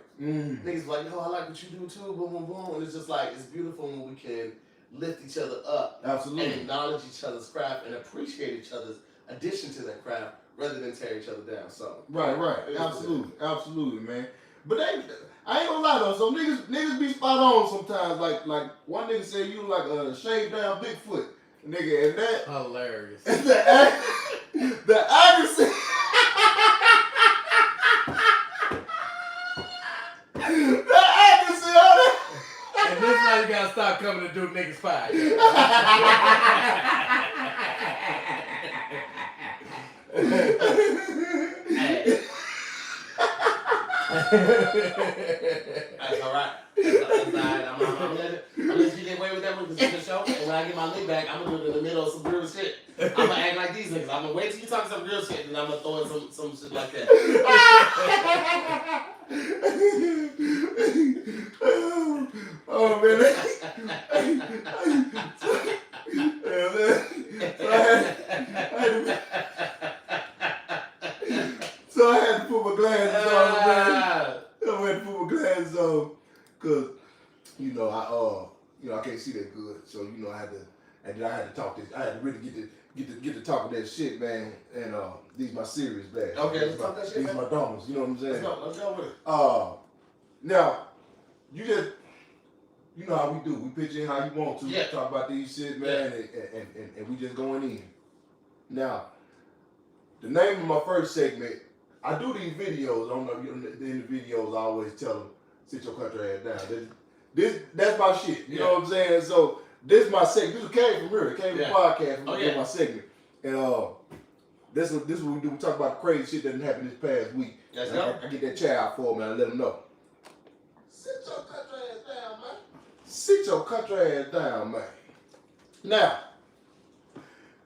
Niggas like, yo, I like what you do too, boom, boom, boom. And it's just like, it's beautiful when we can lift each other up. Absolutely. And acknowledge each other's craft and appreciate each other's addition to that craft rather than tear each other down. So Right. Absolutely, man. But I ain't gonna lie though, so niggas be spot on sometimes. Like one nigga said you like a shaved down Bigfoot. Nigga, and that Hilarious. the accuracy on it. And this is why you gotta stop coming to do niggas podcast. That's all right. I'm gonna let you get away with that one because it's the show. And when I get my link back, I'm gonna do it in the middle of some real shit. I'm gonna act like these niggas. I'm gonna wait till you talk some real shit, and I'm gonna throw in some shit like that. Oh man. So I had to put my glasses on, man. I had to put my glasses on, cause I can't see that good. So I had to talk this. I had to really get to talk that shit, man. And these my serious bags. Okay, let's talk that shit. These my dollars. You know what I'm saying? Let's go with it. Now, you know how we do. We pitch in how you want to. Yeah. Talk about these shit, man, and we just going in. Now, the name of my first segment, I do these videos. I don't know, in the videos I always tell them, sit your country ass down. That's my shit. You know what I'm saying? So this is my segment. This came from here. It came from the podcast from my segment. And this is what we do. We talk about the crazy shit that didn't happen this past week. Yes, I get that child for them and I let them know. Sit your country ass down, man. Sit your country ass down, man. Now,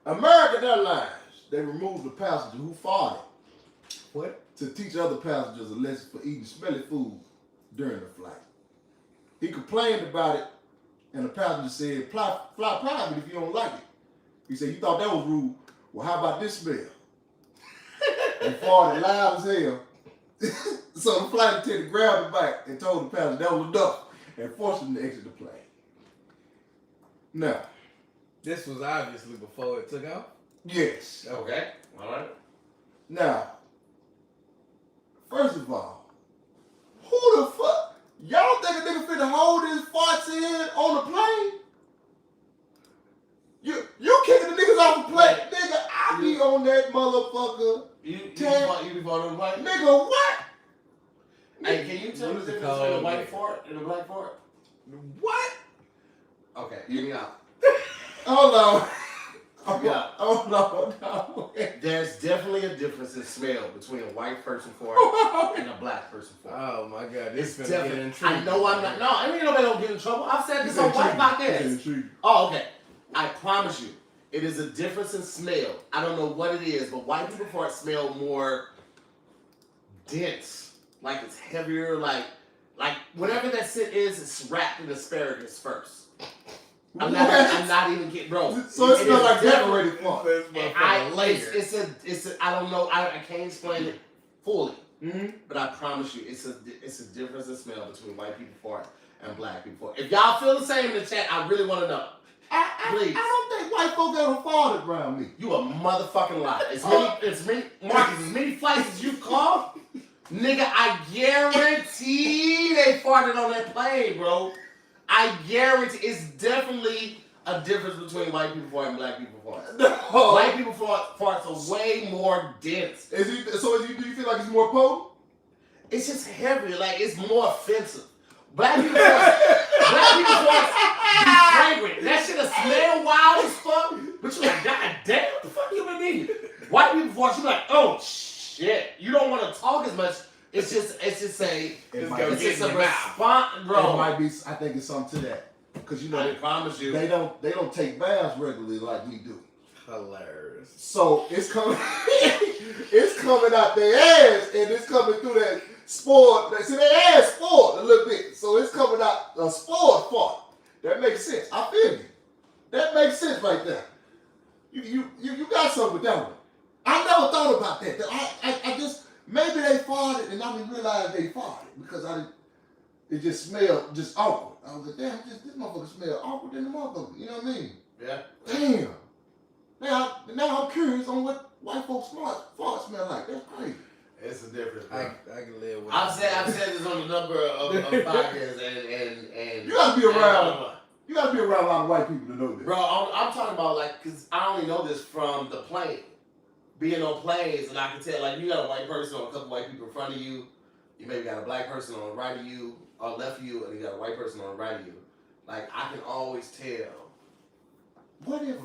American Airlines, they removed the passenger who farted. What? To teach other passengers a lesson for eating smelly food during the flight. He complained about it, and the passenger said, fly private if you don't like it. He said, you thought that was rude. Well, how about this smell? And farted loud as hell. So the flight attendant grabbed the bike and told the passenger that was enough and forced him to exit the plane. Now, This was obviously before it took off. yes. Okay. All right. Now, first of all, who the fuck? Y'all think a nigga finna hold his farts in on the plane? You kicking the niggas off the plane? Nigga, I be on that motherfucker. You be part of the plane? Nigga, what? Hey, can you tell me the difference between a white fart and a black fart? What? Okay, hear me out. Hold on. Yeah. Hold on. There's definitely a difference in smell between a white person fart and a black person fart. Oh my God, It's this is gonna get definitely. intriguing. I know I'm not. No, I mean nobody don't get in trouble. I've said this on white podcasts. Oh, okay. I promise you, it is a difference in smell. I don't know what it is, but white people fart smell more dense, like it's heavier, like whatever that shit is, it's wrapped in asparagus first. I'm not even kidding, bro. So it smells like decorated fart. It's a I don't know. I can't explain it fully. Mm-hmm. But I promise you, it's a difference in smell between white people fart and black people fart. If y'all feel the same in the chat, I really want to know. Please. I don't think white folk ever farted around me. You a motherfucking liar. As many flights as you've called, nigga, I guarantee they farted on that plane, bro. I guarantee it's definitely a difference between white people farts and black people farts. No. White people farts are way more dense. Do you feel like it's more potent? It's just heavier, like it's more offensive. Black people farts be fragrant. That shit'll smell wild as fuck, but you like, God damn, what the fuck you been eating? White people farts, you like, oh shit. You don't want to talk as much. It's just a response, bro. It might be. I think it's something to that, because I promise you, they don't take baths regularly like we do. Hilarious. So it's coming, it's coming out their ass, and it's coming through that spoiled. See, their ass spoiled a little bit, so it's coming out a spoiled fart. That makes sense. I feel you. That makes sense right there. You got something with that one. I never thought about that. I just. Maybe they farted and I didn't realize they farted because it just smelled just awkward. I was like, damn, this motherfucker smell awkward than the motherfucker. You know what I mean? Yeah. Damn. Now I'm curious on what white folks farts smell like. That's crazy. It's a difference. I can live with. I've said this on a number of podcasts and you gotta be around. You gotta be around a lot of white people to know this. Bro, I'm talking about because I only know this from the plane. Being on planes, and I can tell, like, you got a white person or a couple white people in front of you. You maybe got a black person on the right of you, or left of you, and you got a white person on the right of you. Like, I can always tell. What if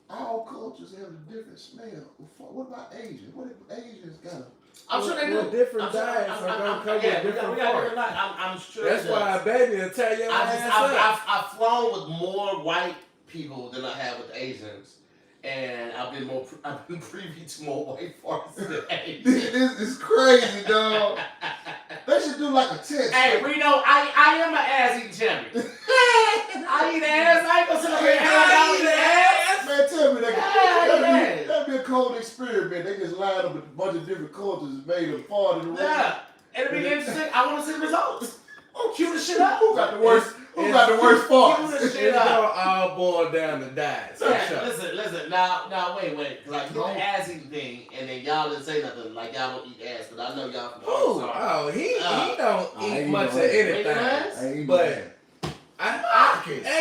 all cultures have a different smell? What about Asians? What if Asians got a... I'm sure they do. Different diets are going to come with different parts. I'm sure that's why a baby will tell your ass up. I've flown with more white people than I have with Asians. And I've been privy to more white farts than Asians. This is crazy, dog. They should do like a test. Hey, Reno, I am an ass-eating champion. I eat ass. I ain't gonna sit up here and eat ass. Man, tell me that'd be a cold experiment. They just lined up a bunch of different cultures and made them fart in the room. Yeah, it'll be interesting. I want to see the results. Cue the shit up. Who got the worst? Who got the worst farts? It's gonna all boil down to diet. Yeah, listen. Now, wait. Like, you the ass eating thing, and then y'all didn't say nothing. Like, y'all don't eat ass, but I know y'all from Arkansas. He don't eat much of anything. But I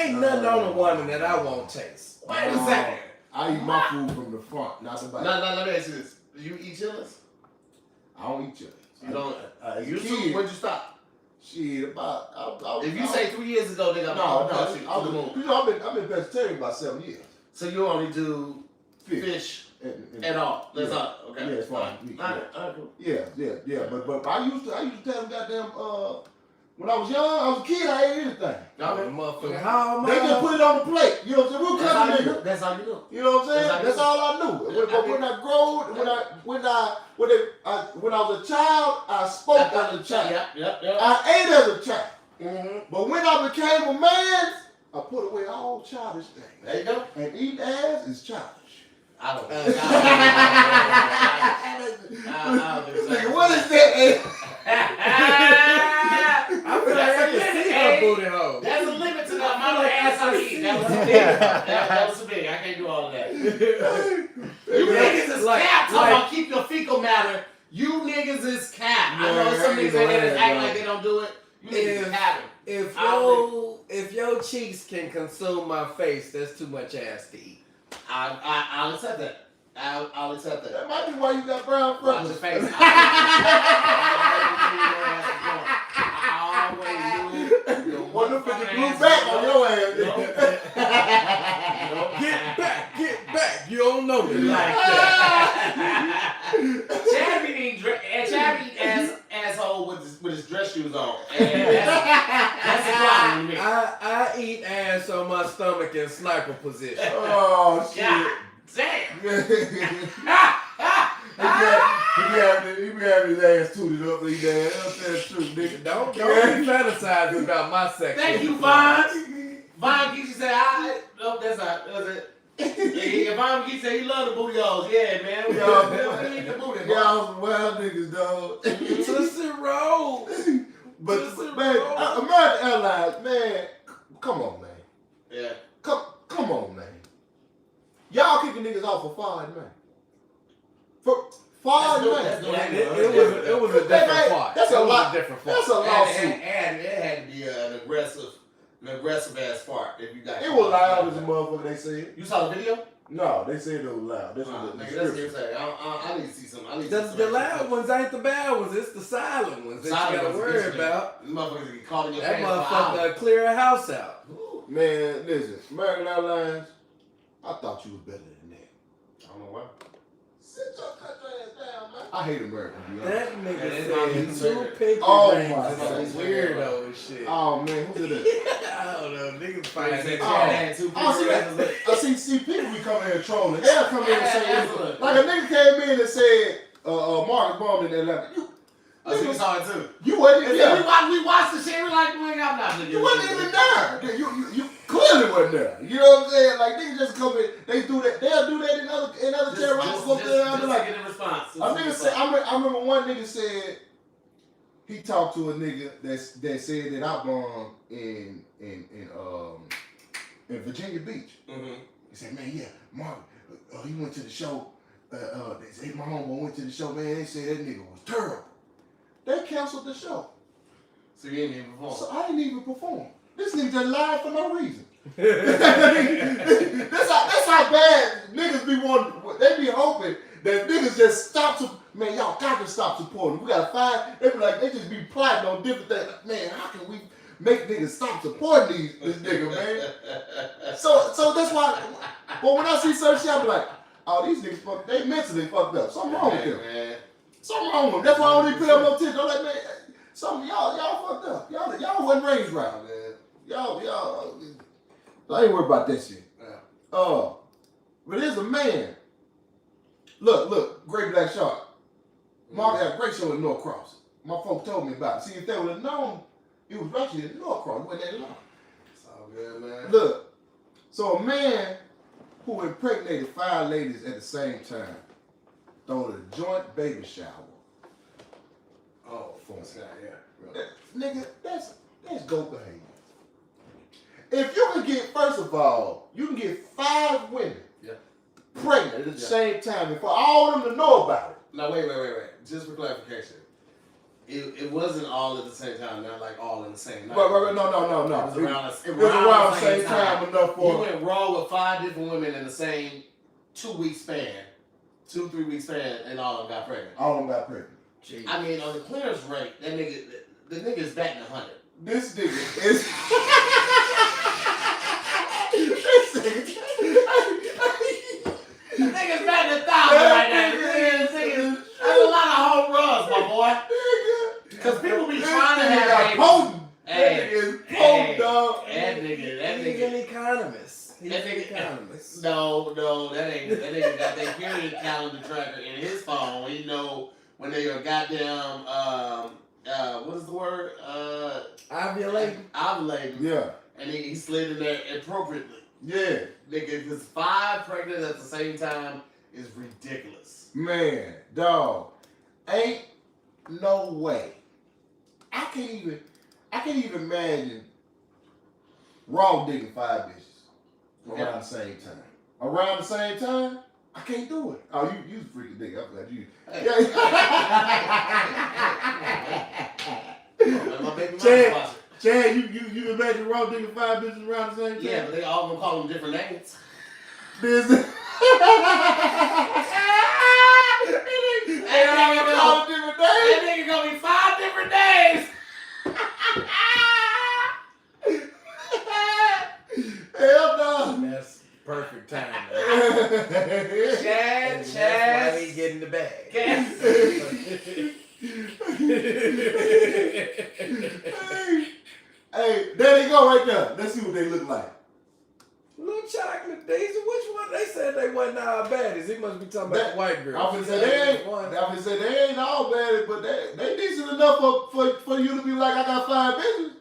ain't nothing on a woman that I won't taste. Wait a second. I eat my food from the front, not the back. No, let me ask you this. Do you eat chilies? I don't eat chilies. You don't? You too? When'd you stop? Shit, about. If you say 3 years ago, nigga, I've been vegetarian about 7 years. So you only do fish at all? That's all. Okay. Yeah, it's fine. Yeah. But I used to tell them goddamn. When I was young, I was a kid. I ate anything. Motherfucker, they just put it on the plate. You know what I'm saying? We'll cut the nigga. That's all you do. You know what I'm saying? That's all I knew. But when I grew, when I was a child, I spoke as a child. Yep. I ate as a child. Mm-hmm. But when I became a man, I put away all childish things. There you go. And eating ass is childish. I don't know. Nigga, what is that? I feel like I can see her booty hole. There's a limit to the amount of ass I eat. That was too big. That was too big. I can't do all of that. You niggas is cap. Talking about keep your fecal matter. You niggas is cap. I know some niggas that just act like they don't do it. You niggas is capping. If your cheeks can consume my face, that's too much ass to eat. I'll accept that. I'll accept that. That might be why you got brown Watch friends. your face. I always knew. One of them blew back on your ass. Get back. You don't know me like that. Chabby asshole with his dress shoes on. And that's a problem with me. I eat ass on my stomach in sniper position. Oh, shit. God damn. He be having his ass tooted up like that. That's true, nigga. Don't be fantasizing about my sex. Thank you, Vaughn. Vaughn Geechee said, no, that's not. That's it. If Vaughn Geechee said he love the booty holes, yeah, man. We need the booty. Y'all some wild niggas, dog. Tootsie Roll. But man, American Airlines, man, come on, man. Yeah. Come on, man. Y'all kicking niggas off for fine, man. For fine, man. It was a different part. That's a lot. Different part. That's a lawsuit. And it had to be an aggressive An aggressive ass fart. If you got It was loud as a motherfucker. They said. You saw the video? No, they said it was loud. That's what the That's description. hearsay. I need to see some. I need to see The some loud ones ain't the bad ones. It's the silent ones that you gotta worry about. These motherfuckers get caught in your That face. motherfucker clear a house out. Ooh. Man, listen, American Airlines, I thought you was better than that. I don't know why. Sit your country ass down, man. I hate America. That nigga That's said my two picky Oh rings my and God. some weirdo shit. Oh man, who did that? I don't know. Niggas find that See, people be coming here trolling. They'll come in and say, Absolutely. like a nigga came in and said, Marcus bombed in Atlanta. You saw it too. You wasn't And there. then we watched the shit. We like, I'm not. You wasn't even there. You clearly wasn't there. You know what I'm saying? Like niggas just come in, they do that. They'll do that in other terrorists. Go there and be like, get a response. a nigga said. I remember one nigga said he talked to a nigga that said that I bombed in Virginia Beach. Mm-hmm. He said, man, yeah, Mark, he went to the show. They said my homeboy went to the show. Man, they said that nigga was terrible. They canceled the show. So you didn't even perform. So I didn't even perform. This nigga just lied for no reason. that's how bad niggas be wanting. They be hoping that niggas just stop. Man, y'all got to stop supporting. We got to find. They be like, they just be plotting on different things. Like, man, how can we make niggas stop supporting this nigga, man? So that's why. But when I see certain shit, I be like, oh, these niggas, they mentally fucked up. Something wrong with them. Man. Something wrong with them. That's why I don't even put up no attention. I'm like, man, some y'all fucked up. Y'all wasn't raised right. Y'all. I ain't worried about that shit. Yeah. But there's a man. Look, Great Black Shark. Mark had a great show at North Cross. My folks told me about it. See, if they would have known, it was actually at North Cross. It wasn't that long. It's all good, man. Look, so a man who impregnated 5 ladies at the same time throwing a joint baby shower. Oh, for this guy, yeah. Nigga, that's goat behavior. If you can get, first of all, you can get 5 women pregnant at the same time and for all of them to know about it. No, wait. Just for clarification. It wasn't all at the same time, not like all in the same night. No. It was It was around the same time enough for. He went raw with 5 different women in the same 2-week span, 2-3 week span, and all of them got pregnant. All of them got pregnant. Jeez. I mean, on the clearance rate, the nigga's batting 100. This nigga is. The nigga's batting 1,000 right now. That's a lot of home runs, my boy. Because people be trying to have potent. Hey, that nigga is potent, dog. That nigga. He's an economist. He's That an nigga- economist. No, that nigga got that period calendar tracker in his phone. He know when they are goddamn what is the word? Ovulating. Ovulating. Yeah. And he slid in there appropriately. Yeah. Nigga, because 5 pregnant at the same time is ridiculous. Man, dog. Ain't no way. I can't even imagine raw digging 5 bitches around the same time. Around the same time? I can't do it. Oh, you freaking nigga. I'm glad you. Hey. Yeah. My baby mama watch it. Chad, you imagine raw digging 5 bitches around the same time? Yeah, but they all gonna call them different names. Business. That nigga gonna be 5 different days. Hell no. That's perfect time. Chad. That's why he getting the bag. Hey, there they go right there. Let's see what they look like. Little chocolate Daisy, which one? They said they wasn't all baddies. He must be talking about the white girl. I would say they ain't all bad, but they decent enough for you to be like, I got 5 bitches.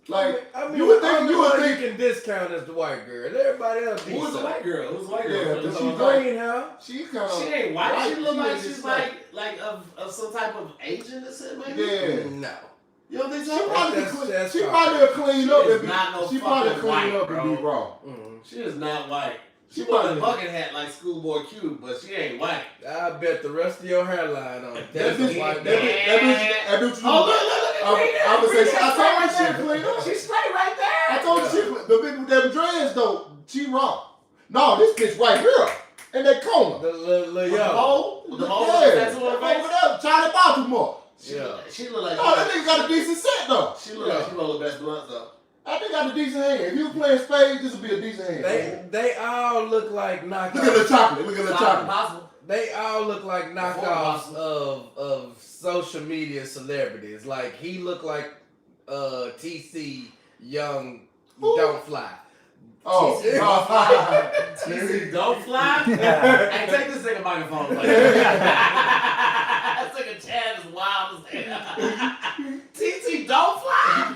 Like, I mean, you would think you can discount as the white girl. Everybody else decent. Who's the white girl? Yeah, She's she's green, huh? She's kind of. She ain't white. She look like is she's like of some type of Asian or something. Maybe. Yeah. No. You don't think She so? probably clean up She is and not no she probably fucking clean white, up bro. and be wrong. Mm-hmm. She is not white. She wore a bucket hat like Schoolboy Q, but she ain't white. I bet the rest of your hairline on it. That bitch, white that bitch. Oh, look. I would say, I told her she clean up. She's straight right there. I told you the bitch with them dreads though, she wrong. No, this bitch right here. And they coma. The little With yo. the mole tattoo on her over face. there, Charlie Baltimore. She look like. No, that nigga got a decent set though. She look like she roll the best blunts though. I think got a decent hand. If you playing spades, this would be a decent hand. They all look like knockoffs. Look at the chocolate. Look at the chocolate. Possible. They all look like knockoffs of social media celebrities. Like he looked like TC Young Don't Fly. Oh, TC Don't Fly? Hey, take this nigga microphone. That nigga Chad is wild as hell. TC Don't Fly?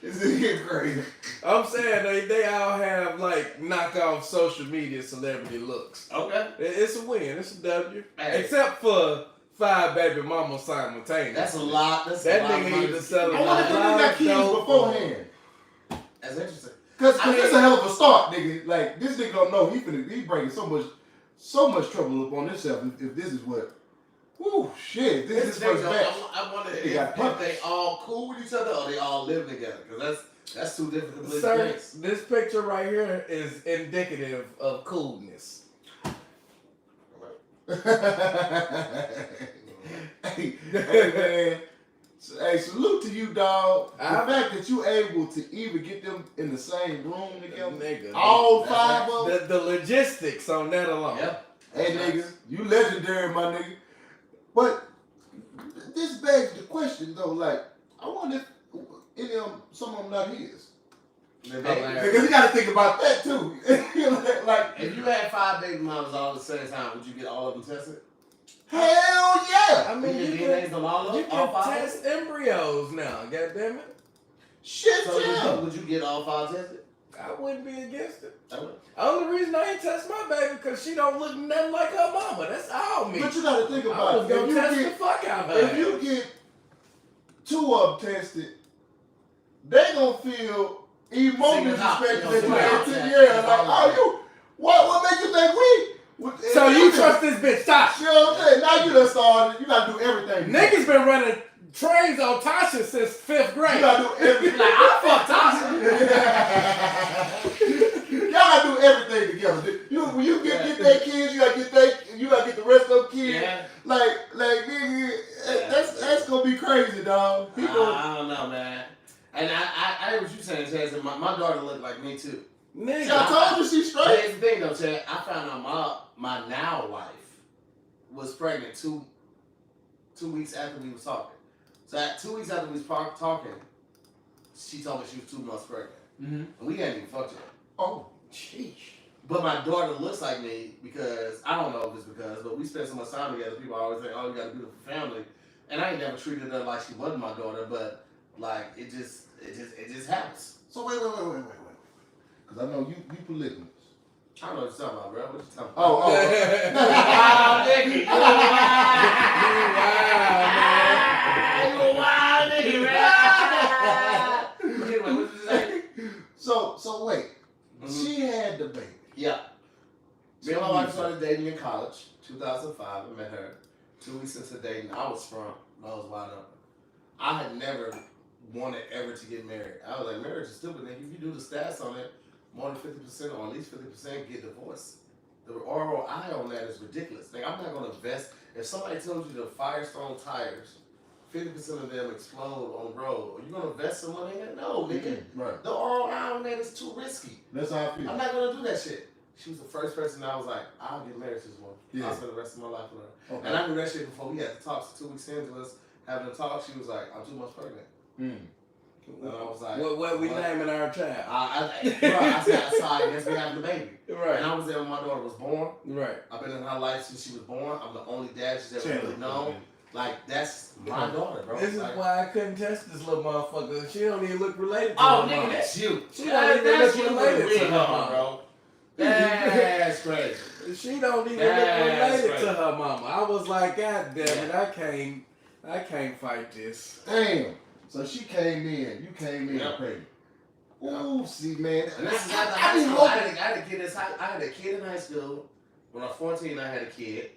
This is getting crazy. I'm saying they all have like knockoff social media celebrity looks. Okay. It's a win. It's a W. Hey. Except for 5 baby mamas simultaneously. That's a lot. That nigga need to sell I wonder if they got kids beforehand. That's interesting. Cause it's a hell of a start, nigga. Like this nigga don't know he bringing so much trouble upon himself if this is what. Whoo, shit! This is first batch. I wonder if they all cool with each other or they all live together. Cause that's two different completely things. This picture right here is indicative of coolness. Hey man. Hey, salute to you, dog. The fact that you able to even get them in the same room together, nigga, all 5 of them. The logistics on that alone. Yep. Hey, niggas, you legendary, my nigga. But this begs the question, though. Like, I wonder if any of them, some of them not his. Because you got to think about that too. Like, if you had 5 baby mamas all at the same time, would you get all of them tested? Hell yeah! I mean, you can test embryos now. God damn it. Shit, so yeah. Would you get all 5 tested? I wouldn't be against it. I would. Only reason I ain't test my baby because she don't look nothing like her mama. That's all me. But you got to think I about was gonna test the fuck out of her. If you get 2 of them tested, they gonna feel emotionally disrespected. Yeah, like, oh, you, what made you think we? So you trust this bitch? Stop. You know what I'm saying? Now you done started. You gotta do everything. Niggas been running trains on Tasha since 5th grade. You gotta do everything. Like, I fucked Tasha. Y'all gotta do everything together. When you get their kids, you gotta get the rest of them kids. Yeah. Like nigga, that's gonna be crazy, dog. I don't know, man. And I heard what you saying, Chaz. My daughter looked like me too. Nigga, I told you she's straight. Here's the thing though, Chad. I found out my now wife was pregnant two weeks after we was talking. So 2 weeks after we was talking, she told me she was 2 months pregnant. Mm-hmm. And we hadn't even fucked yet. Oh, sheesh. But my daughter looks like me because, I don't know if it's because, but we spend so much time together. People always think, oh, you got a beautiful family. And I ain't never treated her like she wasn't my daughter, but like, it just happens. So wait. Because I know you polygamous. I don't know what you're talking about, bro. What you talking about? Oh. Wow, nigga. You a wild nigga, man. Anyway, what did you say? So wait. Mm-hmm. She had the baby. Yeah. Me and my wife started dating in college, 2005. I met her 2 weeks into dating. I was sprung. I was wide open. I had never wanted ever to get married. I was like, marriage is stupid. If you do the stats on it, more than 50% or at least 50% get divorced. The ROI on that is ridiculous. Like, I'm not going to invest. If somebody tells you the Firestone tires, 50% of them explode on the road, are you going to invest some money in it? No, nigga. Right. The ROI on that is too risky. That's how I feel. I'm not going to do that shit. She was the first person I was like, I'll get married to this woman. Yeah. I'll spend the rest of my life with her. Okay. And I knew that shit before we had the talks. 2 weeks into us having the talk, she was like, I'm 2 months pregnant. And I was like, what we naming our child? I said, sorry, I guess we having the baby. Right. And I was there when my daughter was born. Right. I've been in her life since she was born. I'm the only dad she's ever really known. Like, that's my daughter, bro. This is why I couldn't test this little motherfucker. She don't even look related to oh, her nigga, mom. that's you. She don't even look related to her mom, bro. That's crazy. She don't even look related to her mama. I was like, God damn it, I can't fight this. Damn. So she came in. You came in pregnant. Ooh, see, man. And this is after high school. I had to get this I had a kid in high school. When I was 14, I had a kid,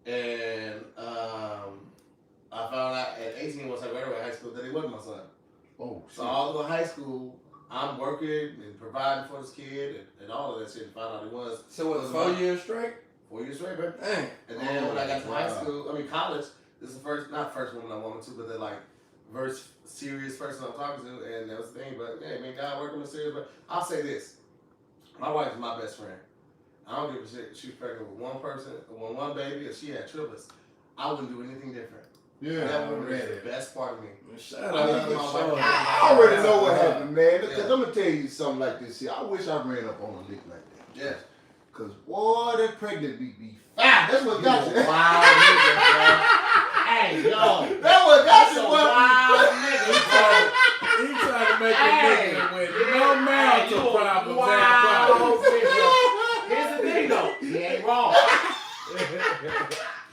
and I found out at 18 once I graduated high school that he wasn't my son. Oh, shit. So all through high school, I'm working and providing for this kid and all of that shit. And found out he was. So what? 4 years straight? 4 years straight, baby. Dang. And then when I got to high school, college, this is the first, not first woman I wanted to, but the like serious person I'm talking to, and that was the thing. But hey, man, God working with serious. But I'll say this: my wife is my best friend. I don't give a shit. She was pregnant with one person, one baby, and she had triplets. I wouldn't do anything different. Yeah, that woman is the best part of me. Shout out to my wife. I already know what happened, man. Because I'm gonna tell you something like this here. I wish I ran up on a lick like that. Yes. Cause boy, that pregnant be fat. That's what got you. Wow, nigga, bro. Hey, yo. That what got you, boy. Wow, nigga. He trying to make a nigga with no marital problems. Wow, here's the thing, though. He ain't wrong.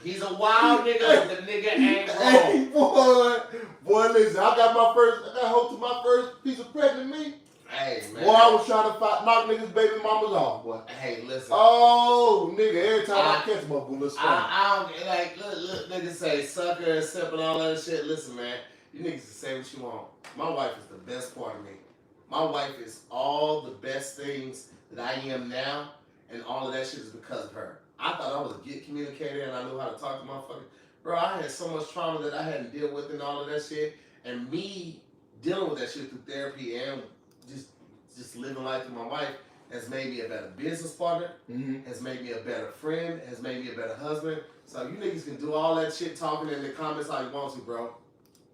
He's a wild nigga, but the nigga ain't wrong. Hey, boy, listen. I got hold to my first piece of pregnant meat. Hey, man. Boy, I was trying to knock niggas' baby mamas off, boy. Hey, listen. Oh, nigga, every time I catch my bullets. I don't, like, look, niggas say sucker and simp and all that shit. Listen, man, you niggas can say what you want. My wife is the best part of me. My wife is all the best things that I am now, and all of that shit is because of her. I thought I was a good communicator and I knew how to talk to motherfuckers. Bro, I had so much trauma that I hadn't dealt with and all of that shit, and me dealing with that shit through therapy and just living life with my wife has made me a better business partner, has made me a better friend, has made me a better husband. So you niggas can do all that shit talking in the comments how you want to, bro.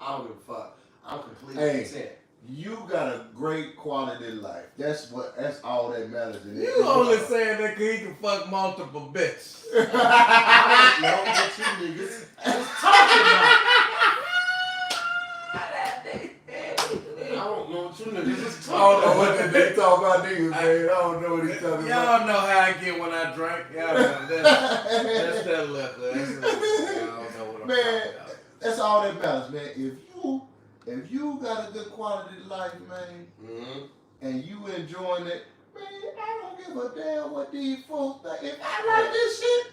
I don't give a fuck. I'm completely content. You got a great quality of life. That's all that matters. You only saying that because he can fuck multiple bitches. I don't know what you niggas was talking about. I don't know what you niggas was talking about. I don't know what they talk about niggas, man. I don't know what he's talking about. Y'all know how I get when I drink. Y'all know that's that liquor. That's y'all don't know what I'm talking about. That's all that matters, man. If you got a good quality of life, man, and you enjoying it, man, I don't give a damn what these folks think. If I like this shit,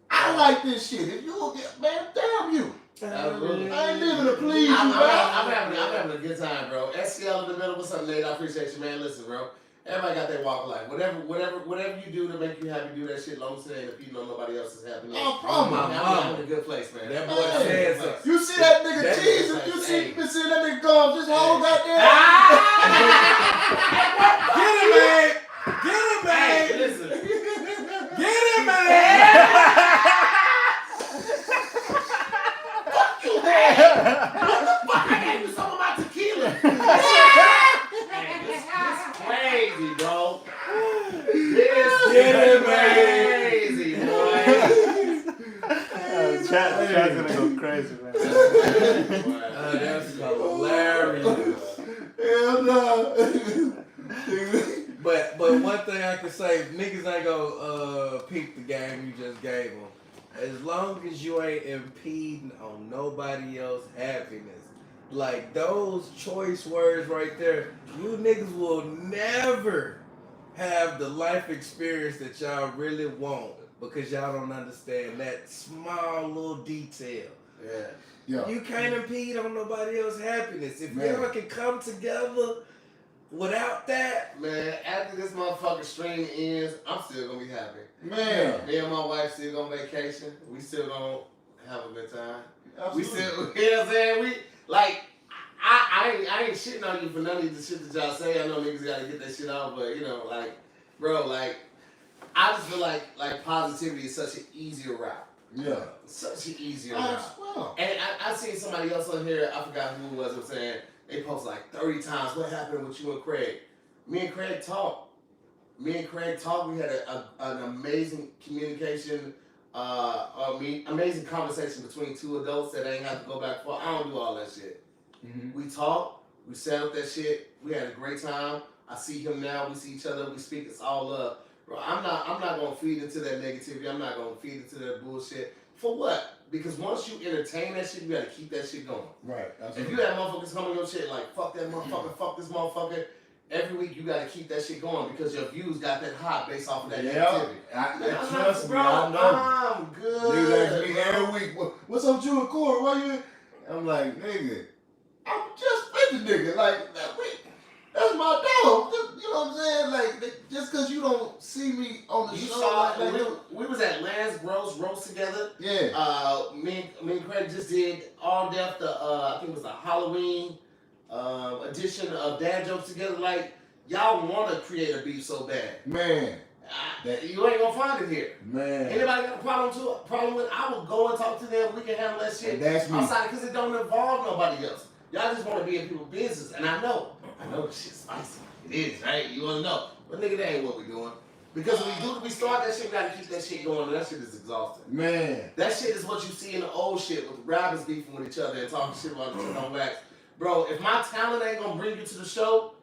I like this shit. If you don't get, man, damn you. Absolutely. I ain't living to please you, man. I'm having a good time, bro. SCL in the middle. What's up, Nate? I appreciate you, man. Listen, bro. Everybody got their walk of life. Whatever you do to make you happy, do that shit. Long as it ain't impeding on nobody else's happiness. No problem. I'm in a good place, man. That boy said something. You see that nigga teasing? You see that nigga gum? This whole goddamn. Get him, man. Get him, man. Hey, listen. Get him, man. Fuck you, man. What the fuck? I gave you some of my tequila. Hey, this crazy, bro. This Get him, crazy, boy. Chat's gonna go crazy, man. That's hilarious. Hell no. But one thing I can say, niggas ain't gonna peep the game you just gave them. As long as you ain't impeding on nobody else's happiness. Like those choice words right there, you niggas will never have the life experience that y'all really want because y'all don't understand that small little detail. Yeah. You can't impede on nobody else's happiness. If y'all can come together without that, man, after this motherfucking stream ends, I'm still gonna be happy. Man. Me and my wife still gonna vacation. We still gonna have a good time. Absolutely. We still, you know what I'm saying? We like, I ain't shitting on you for none of the shit that y'all say. I know niggas gotta get that shit out, but you know, like, bro, like, I just feel like positivity is such an easier route. Yeah. Such an easier route. Well. And I seen somebody else on here, I forgot who it was saying, they post like 30 times, what happened with you and Craig? Me and Craig talked. We had an amazing communication, amazing conversation between two adults that ain't have to go back for. I don't do all that shit. We talked, we settled that shit, we had a great time. I see him now, we see each other, we speak, it's all love. Bro, I'm not gonna feed into that negativity, I'm not gonna feed into that bullshit. For what? Because once you entertain that shit, you gotta keep that shit going. Right. If you have motherfuckers coming on shit like, fuck that motherfucker, fuck this motherfucker, every week you got to keep that shit going because your views got that hot based off of that Yeah, negativity. trust me, bro, I know. I'm good. Niggas ask me every week, what's up with you and Corey? Why you? I'm like, nigga, I'm just with the nigga. Like, that's my dog. You know what I'm saying? Like, just because you don't see me on the You show, saw like we was at Lance roast together. yeah. Me and Craig just did all death I think it was the Halloween edition of Dad Jokes together. Like y'all want to create a beef so bad, Man. You ain't gonna find it here. Man. Anybody got a problem with? I will go and talk to them. We can handle that shit That's me. outside because it don't involve nobody else. Y'all just want to be in people's business, and I know the shit's spicy. It is, right? You want to know, but nigga, that ain't what we doing. Because when we start that shit, we gotta keep that shit going, and that shit is exhausting. Man. That shit is what you see in the old shit with the rappers beefing with each other and talking shit about each other on wax. Bro, if my talent ain't gonna bring you to the show,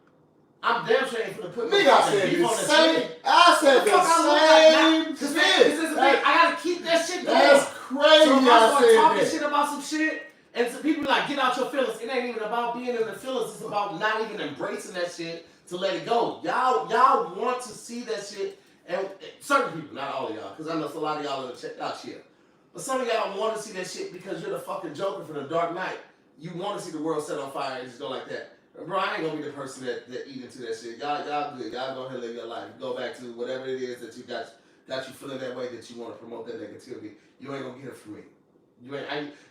I'm damn sure ain't gonna put Nigga, I said beef the on the same. shit. I said the same shit. I gotta keep that shit going. That's crazy. So if I I start said talking that. shit about some shit, and some people be like, get out your feelings. It ain't even about being in the feelings. It's about not even embracing that shit to let it go. Y'all want to see that shit, and certain people, not all of y'all, because I know a lot of y'all are checked out shit. But some of y'all want to see that shit because you're the fucking Joker from the Dark Knight. You want to see the world set on fire and just go like that. Bro, I ain't gonna be the person that eat into that shit. Y'all good. Y'all go ahead and live your life. Go back to whatever it is that you got you feeling that way that you want to promote that negativity. You ain't gonna get it from me.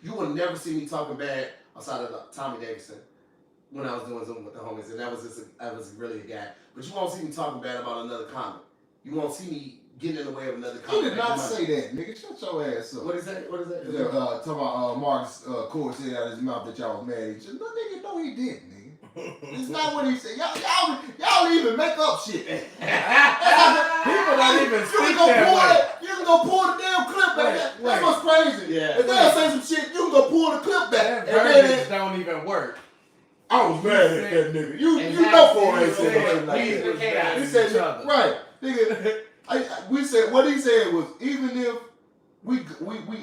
You will never see me talking bad outside of Tommy Davidson when I was doing Zoom with the homies, and that was really a guy. But you won't see me talking bad about another comic. You won't see me getting in the way of another comic. You did not say that, nigga. Shut your ass up. What is that? Talking about Marcus Corey said out of his mouth that y'all was mad at each other. No, nigga, no, he didn't, nigga. It's not what he said. Y'all even make up shit. People don't even speak that way. You can go pull the damn clip back. That's what's crazy. Yeah. If they'll say some shit, you can go pull the clip back. That verbiage don't even work. I was mad at that nigga. You know Corey ain't saying like that. He said, right, nigga. We said what he said was even if we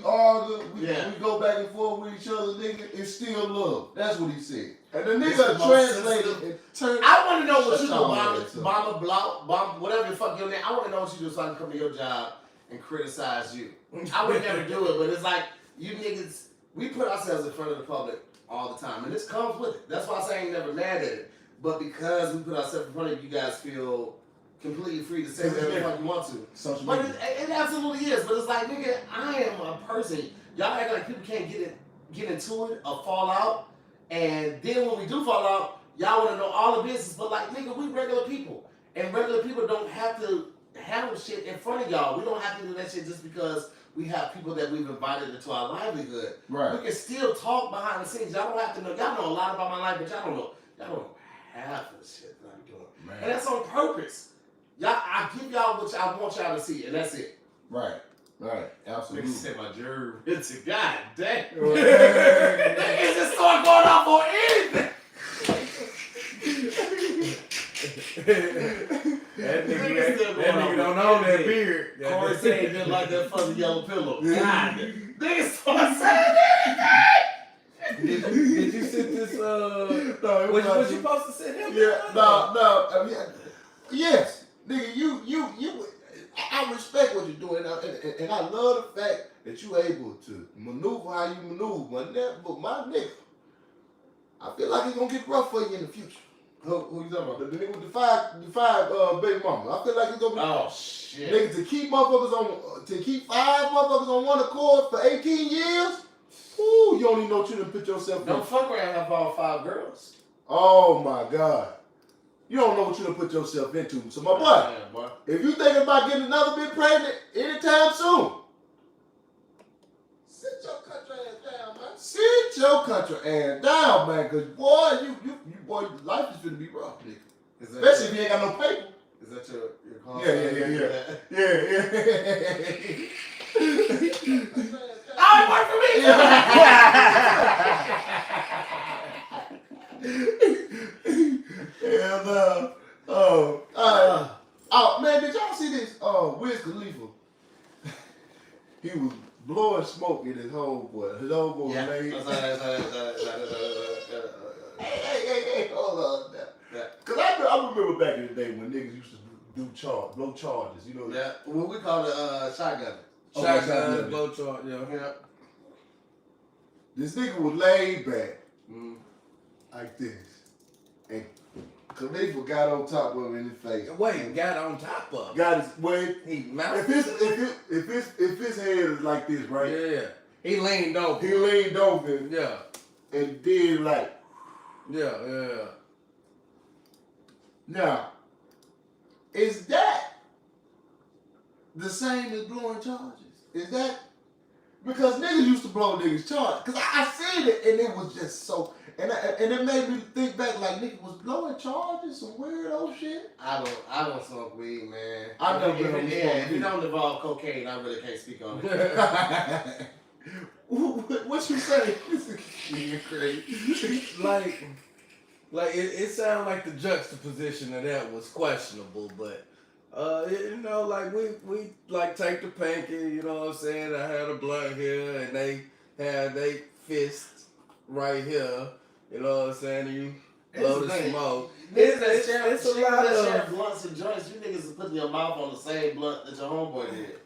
argue, we go back and forth with each other, nigga, it's still love. That's what he said. And the nigga translated and turned. I want to know what you do, bomb, whatever the fuck your name. I want to know what you do so I can come to your job and criticize you. I would never do it, but it's like you niggas. We put ourselves in front of the public all the time, and this comes with it. That's why I say I ain't never mad at it. But because we put ourselves in front of you, guys feel completely free to say whatever the fuck you want to. But it absolutely is. But it's like, nigga, I am a person. Y'all act like people can't get into it or fall out. And then when we do fall out, y'all want to know all the business. But like, nigga, we regular people. And regular people don't have to handle shit in front of y'all. We don't have to do that shit just because we have people that we've invited into our livelihood. Right. We can still talk behind the scenes. Y'all don't have to know. Y'all know a lot about my life, but y'all don't know half of the shit that I'm doing. Man. And that's on purpose. I give y'all what I want y'all to see, and that's it. Right. Absolutely. Niggas said my jury. It's a goddamn. Niggas just start going off on anything. That nigga don't own that beard. Corey said it just like that fuzzy yellow pillow. God, niggas start saying anything. Did you sit this? No, was you supposed to sit him? Yeah. No. I mean, yes, nigga. You. I respect what you're doing, and I love the fact that you're able to maneuver how you maneuver. But my nigga, I feel like it's gonna get rough for you in the future. Who you talking about? The nigga with the five baby mama. I feel like it's gonna be. Oh shit. Nigga, to keep 5 motherfuckers on one accord for 18 years. Ooh, you don't even know what you done put yourself in. Don't fuck around and have all 5 girls. Oh my God. You don't know what you done put yourself into. So my boy, if you thinking about getting another bitch pregnant anytime soon, sit your country ass down, man. Sit your country ass down, man. Cause boy, life is finna be rough, nigga. Especially if you ain't got no paper. Is that your call? Yeah. Oh, it worked for me. And oh man, did y'all see this? Wiz Khalifa. He was blowing smoke in his homeboy. His homeboy Yeah. made. Hey, hold on now. Cause I remember back in the day when niggas used to blow charges, you know. Yeah, what we call it shotgun. Shotgun, blow charge, Yeah. This nigga was laid back Mm. like this, and Khalifa got on top of him in his face. Wait, got on top of him. Got his way. He mounted. If his head is like this, right? Yeah. He leaned over. He leaned over Yeah. and did like. Yeah. Now, is that the same as blowing charges? Is that because niggas used to blow niggas charges? Cause I seen it and it was just so, and it made me think back like nigga was blowing charges, some weirdo shit. I don't smoke weed, man. I never been on If it don't involve cocaine, I really can't speak on it. What you say? You're crazy. Like it sounded like the juxtaposition of that was questionable, but you know, like we like take the pinky, you know what I'm saying? I had a blunt here and they had they fist right here, you know what I'm saying? And you blow the smoke. It's a lot share of blunts and joints. You niggas put your mouth on the same blunt that your homeboy did.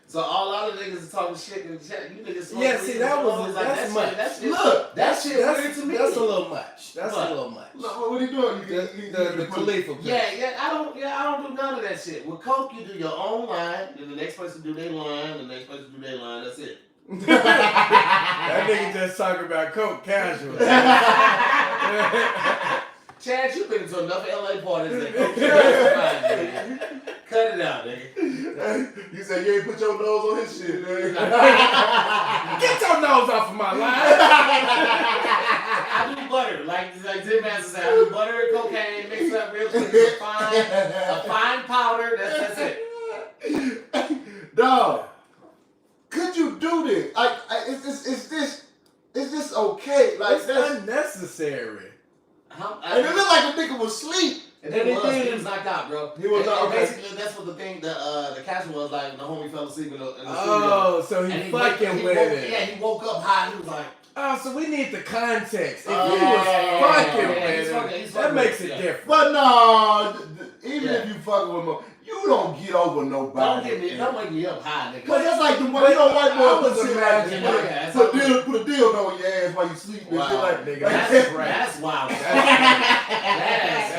So all lot of niggas is talking shit in the chat. You niggas smoke see, that was like that's much. Look, that shit that's weird to me. That's a little much. That's What? a little much. Look, what are you doing? The Khalifa. Yeah, I don't do none of that shit. With coke, you do your own line, then the next person do their line, the next person do their line. That's it. That nigga just talking about coke casual. Chad, you been to enough LA parties that coke. Cut it out, nigga. You said you ain't put your nose on his shit, man. Get your nose off of my line. I do butter, like Tim Master said. I do butter and cocaine, mix up real quick, a fine powder. That's it. Dog, could you do this? Like, is this okay? Like, It's that's unnecessary. and it looked like a nigga was asleep. And then he was knocked out, bro. He was knocked out. Basically, that's what the caption was like. The homie fell asleep in the studio. Oh, so he fucking with it. Yeah, he woke up high. He was like, oh, so we need the context. If he yeah, was fucking with it, that makes it different. But no, even if you fucking with him, you don't get over nobody. don't wake me up high, nigga. But that's like the white boy was put imagining put a dildo on your ass while you sleep and shit like nigga, That's wild. That's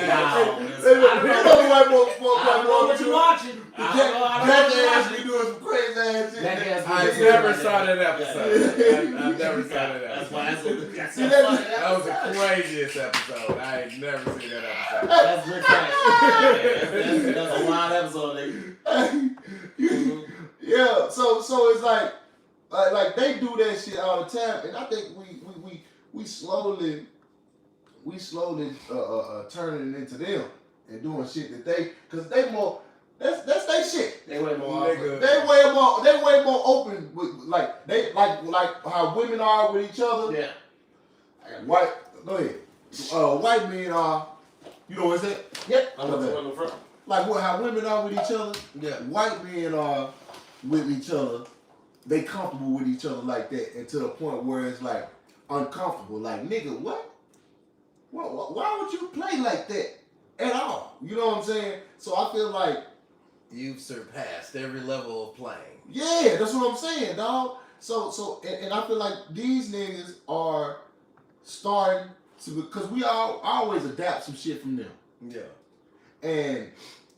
wild. You know the white boy I don't know what you watching. I don't know what you watching. be doing some crazy ass shit. I never saw that episode. I never saw that episode. That was the craziest episode. I ain't never seen that episode. That's good facts. That's a wild episode, nigga. Yeah, so it's like they do that shit all the time, and I think we slowly turning into them and doing shit that cause they more that's their shit. They way more open. They way more open with like how women are with each other. Yeah. Go ahead. White men are, you know what's that? Yep. I'm gonna in the front. Like how women are with each other. Yeah. White men are with each other. They comfortable with each other like that, and to the point where it's like uncomfortable. Like, nigga, what? Why would you play like that at all? You know what I'm saying? So I feel like you've surpassed every level of playing. Yeah, that's what I'm saying, dog. So and I feel like these niggas are starting to, because we always adapt some shit from them. Yeah. And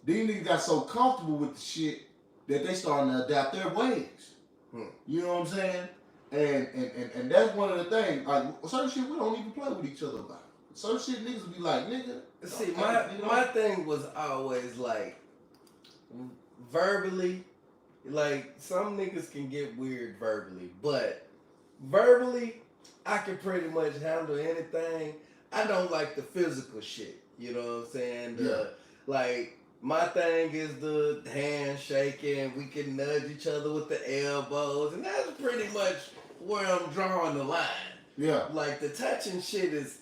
these niggas got so comfortable with the shit that they starting to adapt their ways. You know what I'm saying? And that's one of the things. Like, certain shit we don't even play with each other about. Certain shit niggas be like, nigga. See, my thing was always like, verbally, like, some niggas can get weird verbally, but verbally, I can pretty much handle anything. I don't like the physical shit. You know what I'm saying? Like, my thing is the handshaking. We can nudge each other with the elbows, and that's pretty much where I'm drawing the line. Yeah. Like, the touching shit is,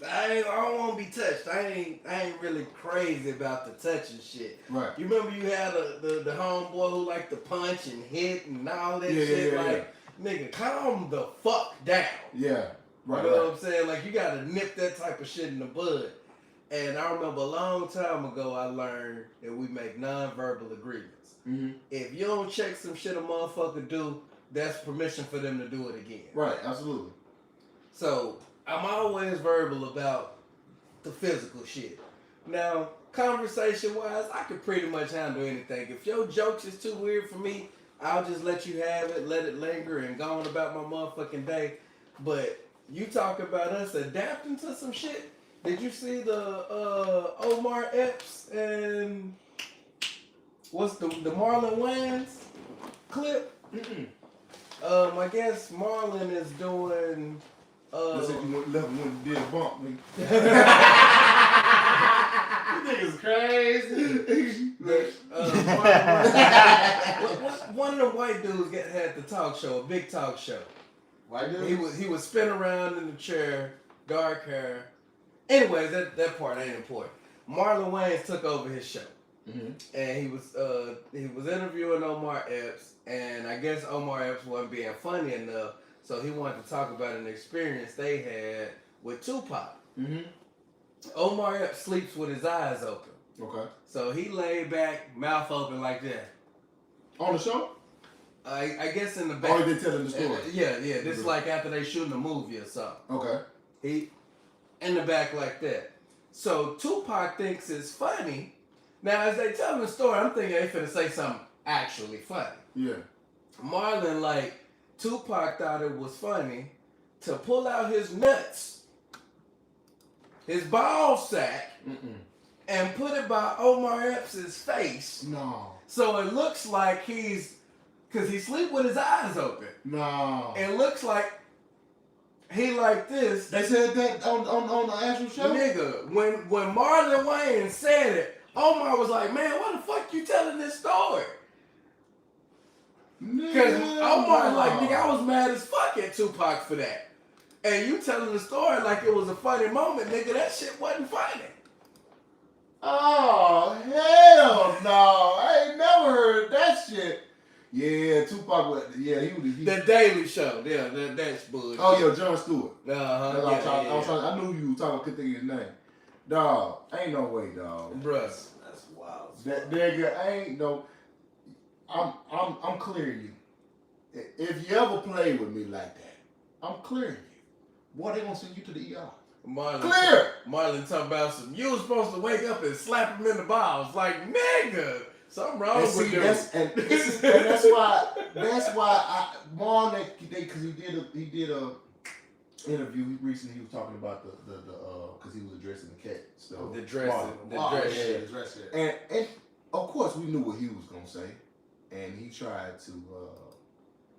I don't want to be touched. I ain't really crazy about the touching shit. Right. You remember you had the homeboy who liked to punch and hit and all that shit? Nigga, calm the fuck down. Yeah. Right. You know what I'm saying? Like, you gotta nip that type of shit in the bud. And I remember a long time ago I learned that we make non-verbal agreements. Mm-hmm. If you don't check some shit a motherfucker do, that's permission for them to do it again. Right, absolutely. So I'm always verbal about the physical shit. Now, conversation-wise, I can pretty much handle anything. If your jokes is too weird for me, I'll just let you have it, let it linger, and go on about my motherfucking day. But you talk about us adapting to some shit. Did you see the Omar Epps and what's the Marlon Wayans clip? I guess Marlon is doing. You said you left when you did a bump, nigga. You niggas crazy. One of the white dudes had the talk show, a big talk show. White dude? He would spin around in the chair, dark hair. Anyways, that part ain't important. Marlon Wayans took over his show, and he was interviewing Omar Epps, and I guess Omar Epps wasn't being funny enough, so he wanted to talk about an experience they had with Tupac. Omar Epps sleeps with his eyes open. Okay. So he laid back, mouth open like that. On the show? I guess in the back. Oh, he been telling the story. Yeah. This is like after they shooting a movie or something. Okay. He in the back like that. So Tupac thinks it's funny. Now as they tell the story, I'm thinking they finna say something actually funny. Yeah. Marlon, like, Tupac thought it was funny to pull out his nuts, his ball sack, and put it by Omar Epps' face. No. So it looks like cause he sleep with his eyes open. No. It looks like he like this. They said that on the actual show? Nigga, when Marlon Wayans said it, Omar was like, man, why the fuck you telling this story? Because Omar like, nigga, I was mad as fuck at Tupac for that. And you telling the story like it was a funny moment, nigga, that shit wasn't funny. Oh, hell no. I ain't never heard that shit. Yeah, Tupac was, he was. The Daily Show, yeah, that's bullshit. Oh, yeah, Jon Stewart. Uh-huh, I knew you were talking, I couldn't think of his name. Dog, ain't no way, dog. Bruh. That's wild. That nigga ain't no. I'm clearing you. If you ever play with me like that, I'm clearing you. Boy, they gonna send you to the ER. Clear. Marlon talking about some. You was supposed to wake up and slap him in the balls, like nigga. Something wrong with you. That's why Marlon, because he did a interview recently. He was talking about the because he was addressing the cat stuff. The dress. And of course we knew what he was gonna say, and he tried to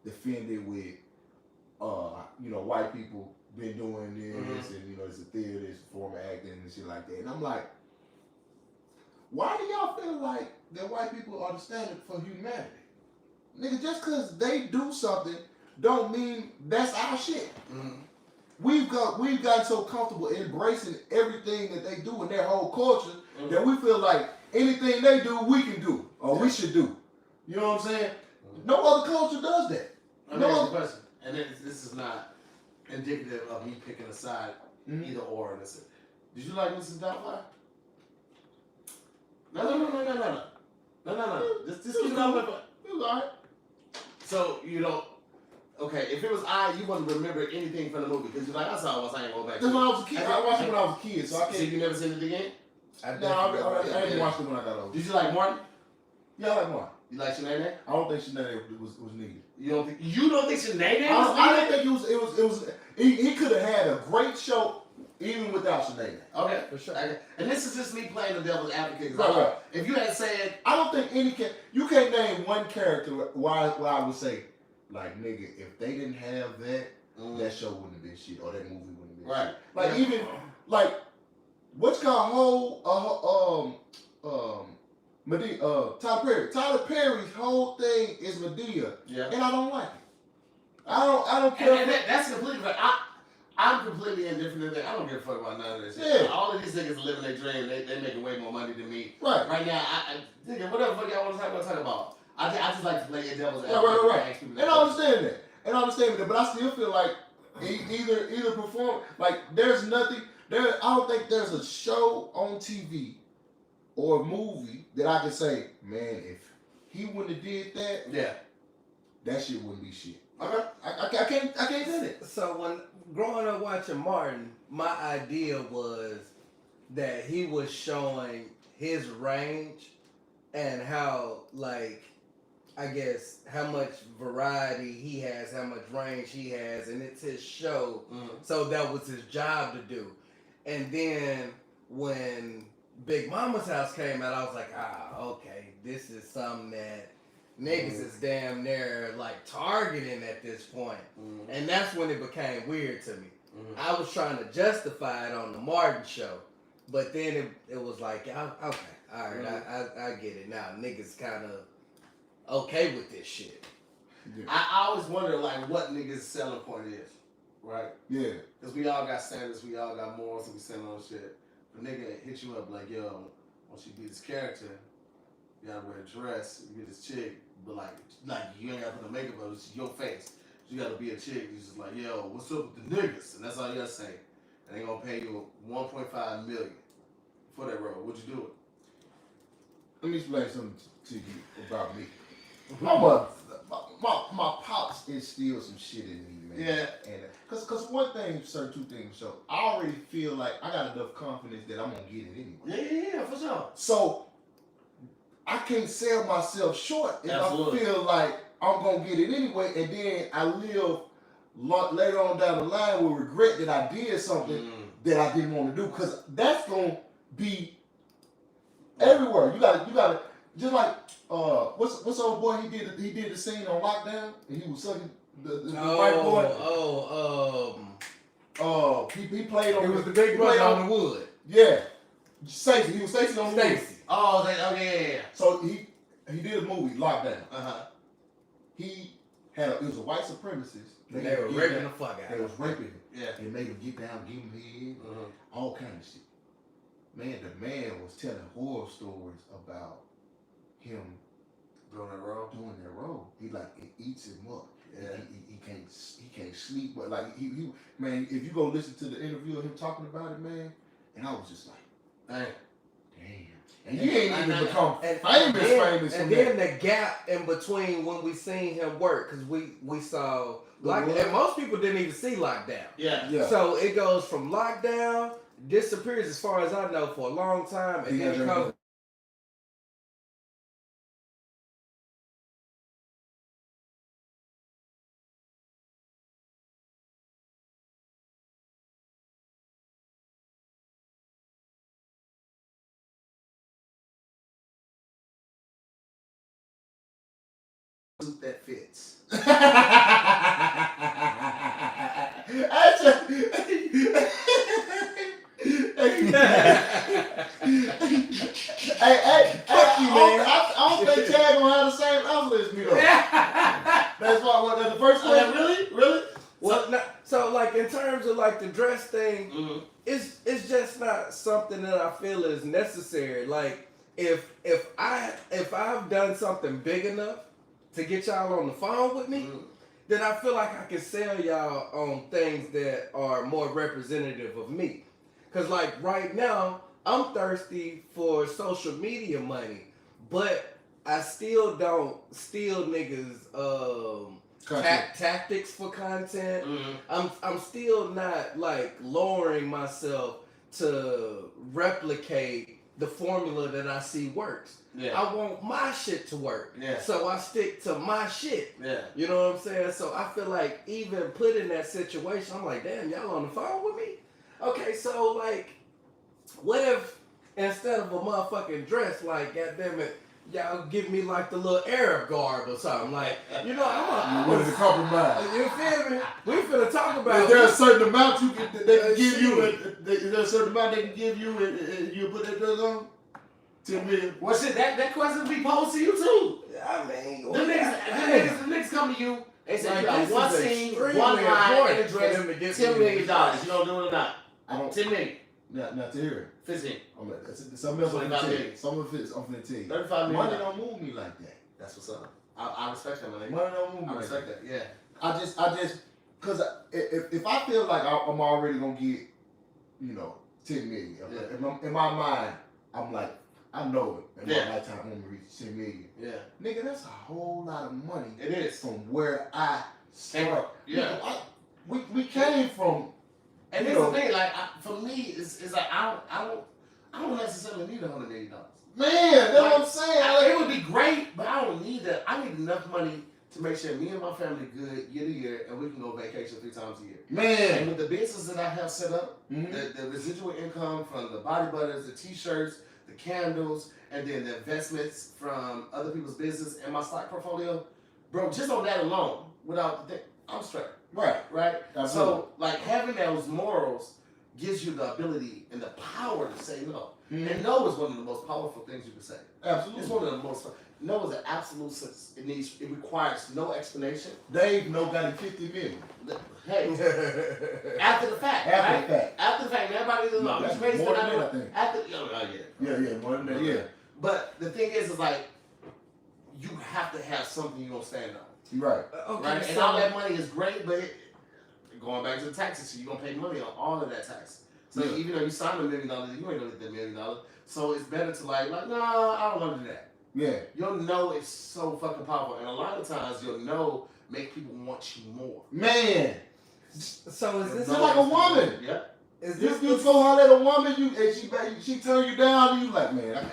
defend it with white people been doing this, and it's a theater, it's a form of acting and shit like that. And I'm like, why do y'all feel like that white people are the standard for humanity? Nigga, just because they do something don't mean that's our shit. We've gotten so comfortable embracing everything that they do in their whole culture that we feel like anything they do, we can do or we should do. You know what I'm saying? No other culture does that. Let me ask you a question, and this is not indicative of me picking a side, either or. Did you like Mrs. Doubtfire? No. Just keep it on. It was alright. So you don't. Okay, if it was you wouldn't remember anything from the movie because you're like, I saw it once, I ain't going back. That's when I was a kid. I watched it when I was a kid, so I can't. So you never seen it again? I didn't watch it when I got older. Did you like Martin? Yeah, I like Martin. You like Sinead? I don't think Sinead was needed. You don't think Sinead was needed? I didn't think it was. He could have had a great show even without Sinead. Okay, for sure. And this is just me playing the devil's advocate. Right. If you had said, I don't think you can't name one character why I would say, like, nigga, if they didn't have that, that show wouldn't have been shit, or that movie wouldn't have been shit. Like even like what's called Medea, Tyler Perry. Tyler Perry's whole thing is Medea, and I don't like it. I don't care. And that's completely. But I'm completely indifferent to that. I don't give a fuck about none of this shit. Yeah. All of these niggas living their dream. They making way more money than me. Right. Right now, nigga, whatever fuck y'all want to talk about. I just like to play a devil's advocate. Right. And I understand that. But I still feel like either perform, like there's nothing, I don't think there's a show on TV or a movie that I can say, man, if he wouldn't have did that, Yeah. that shit wouldn't be shit. Okay. I can't do it. So when growing up watching Martin, my idea was that he was showing his range and how, like, I guess how much variety he has, how much range he has, and it's his show. So that was his job to do. And then when Big Mama's House came out, I was like, okay, this is something that niggas is damn near like targeting at this point. And that's when it became weird to me. I was trying to justify it on the Martin show, but then it was like, okay, all right, I get it now. Niggas kind of okay with this shit. Yeah. I always wonder like what niggas' selling point is, right? Yeah. Because we all got standards, we all got morals, and we selling on shit. A nigga hit you up like, yo, once you be this character, you gotta wear a dress, you be this chick, but like you ain't gotta put no makeup on, it's your face. You gotta be a chick. You just like, yo, what's up with the niggas? And that's all you gotta say. And they gonna pay you $1.5 million for that role. Would you do it? Let me explain something to you about me. My pops instilled some shit in me, man. Yeah. And cause one thing, two things. So I already feel like I got enough confidence that I'm gonna get it anyway. Yeah, for sure. So I can't sell myself short if Absolutely. I feel like I'm gonna get it anyway, and then I live later on down the line with regret that I did something that I didn't want to do, because that's gonna be everywhere. You gotta just like what's old boy he did the scene on Lockdown and he was sucking the white boy. He played on. It was the big brother on the wood. Yeah, Stacey. He was Stacey on the wood. Stacey. Oh, yeah. So he did a movie Lockdown. He had it was a white supremacist. They were raping the fuck out. They was raping him. Yeah. They made him get down, give him head, all kind of shit. Man, the man was telling horror stories about him Doing that role. He like it eats him up. Yeah. He can't sleep. But like he man, if you go listen to the interview of him talking about it, man, and I was just like, damn. And he ain't even become famous. And then the gap in between when we seen him work, because we saw and most people didn't even see Lockdown. Yeah. So it goes from Lockdown, disappears as far as I know for a long time, and then it comes. That fits. I don't think Chad gonna have the same answer as me though. That's why the first question. Really? Well, so like in terms of like the dress thing, it's just not something that I feel is necessary. Like if I've done something big enough to get y'all on the phone with me, then I feel like I can sell y'all on things that are more representative of me. Cause like right now, I'm thirsty for social media money, but I still don't steal niggas tactics for content. I'm still not like lowering myself to replicate the formula that I see works. Yeah. I want my shit to work. Yeah. So I stick to my shit. Yeah. You know what I'm saying? So I feel like even put in that situation, I'm like, damn, y'all on the phone with me? Okay, so like, what if instead of a motherfucking dress, like, goddamn it, y'all give me like the little Arab garb or something? Like, you know, I'm what is a compromise? You feel me? We finna talk about. Is there a certain amount they can give you? Is there a certain amount they can give you and you put that dress on? 10 million. Well, shit, that question be posed to you too. I mean, the niggas come to you. They say like, you got one scene, one line, and a dress, $10 million. You don't do it or not? I don't. 10 million. Not to hear it. 15. Something else I'm gonna tell you. Some of it's I'm gonna tell you. 35 million. Money don't move me like that. That's what's up. I respect that, man. Money don't move me. I respect that. Yeah. I just, cause if I feel like I'm already gonna get, you know, 10 million. Yeah. In my mind, I'm like, I know it. In Yeah. my lifetime, I'm gonna reach 10 million. Yeah. Nigga, that's a whole lot of money. It is. From where I start. Yeah. Nigga, we came from. And that's the thing. Like for me, it's like I don't necessarily need $100 million. Man, that's what I'm saying. It would be great, but I don't need that. I need enough money to make sure me and my family good year to year, and we can go vacation 3 times a year. Man. And with the business that I have set up, the residual income from the body butters, the t-shirts, the candles, and then the investments from other people's business and my stock portfolio, bro, just on that alone, without the thing, I'm straight. Right. Absolutely. So, like, having those morals gives you the ability and the power to say no. And no is one of the most powerful things you can say. Absolutely. It's one of the most. No is an absolute sense. It requires no explanation. Dave no got him 50 million. Hey, after the fact. After the fact, everybody doesn't know. That's That's more than that, I think. After, Yeah, more than that, yeah. But the thing is like, you have to have something you're gonna stand on. Right. Okay, Right? And all that money is great, but going back to the taxes, you're gonna pay money on all of that tax. So even though you signed $1 million, you ain't gonna get that $1 million. So it's better to like, no, I don't want to do that. Yeah. Your no is so fucking powerful, and a lot of times your no make people want you more. Man. So is this You're like a woman. Yeah. Is this You go holler at a woman, she turn you down, and you like, man,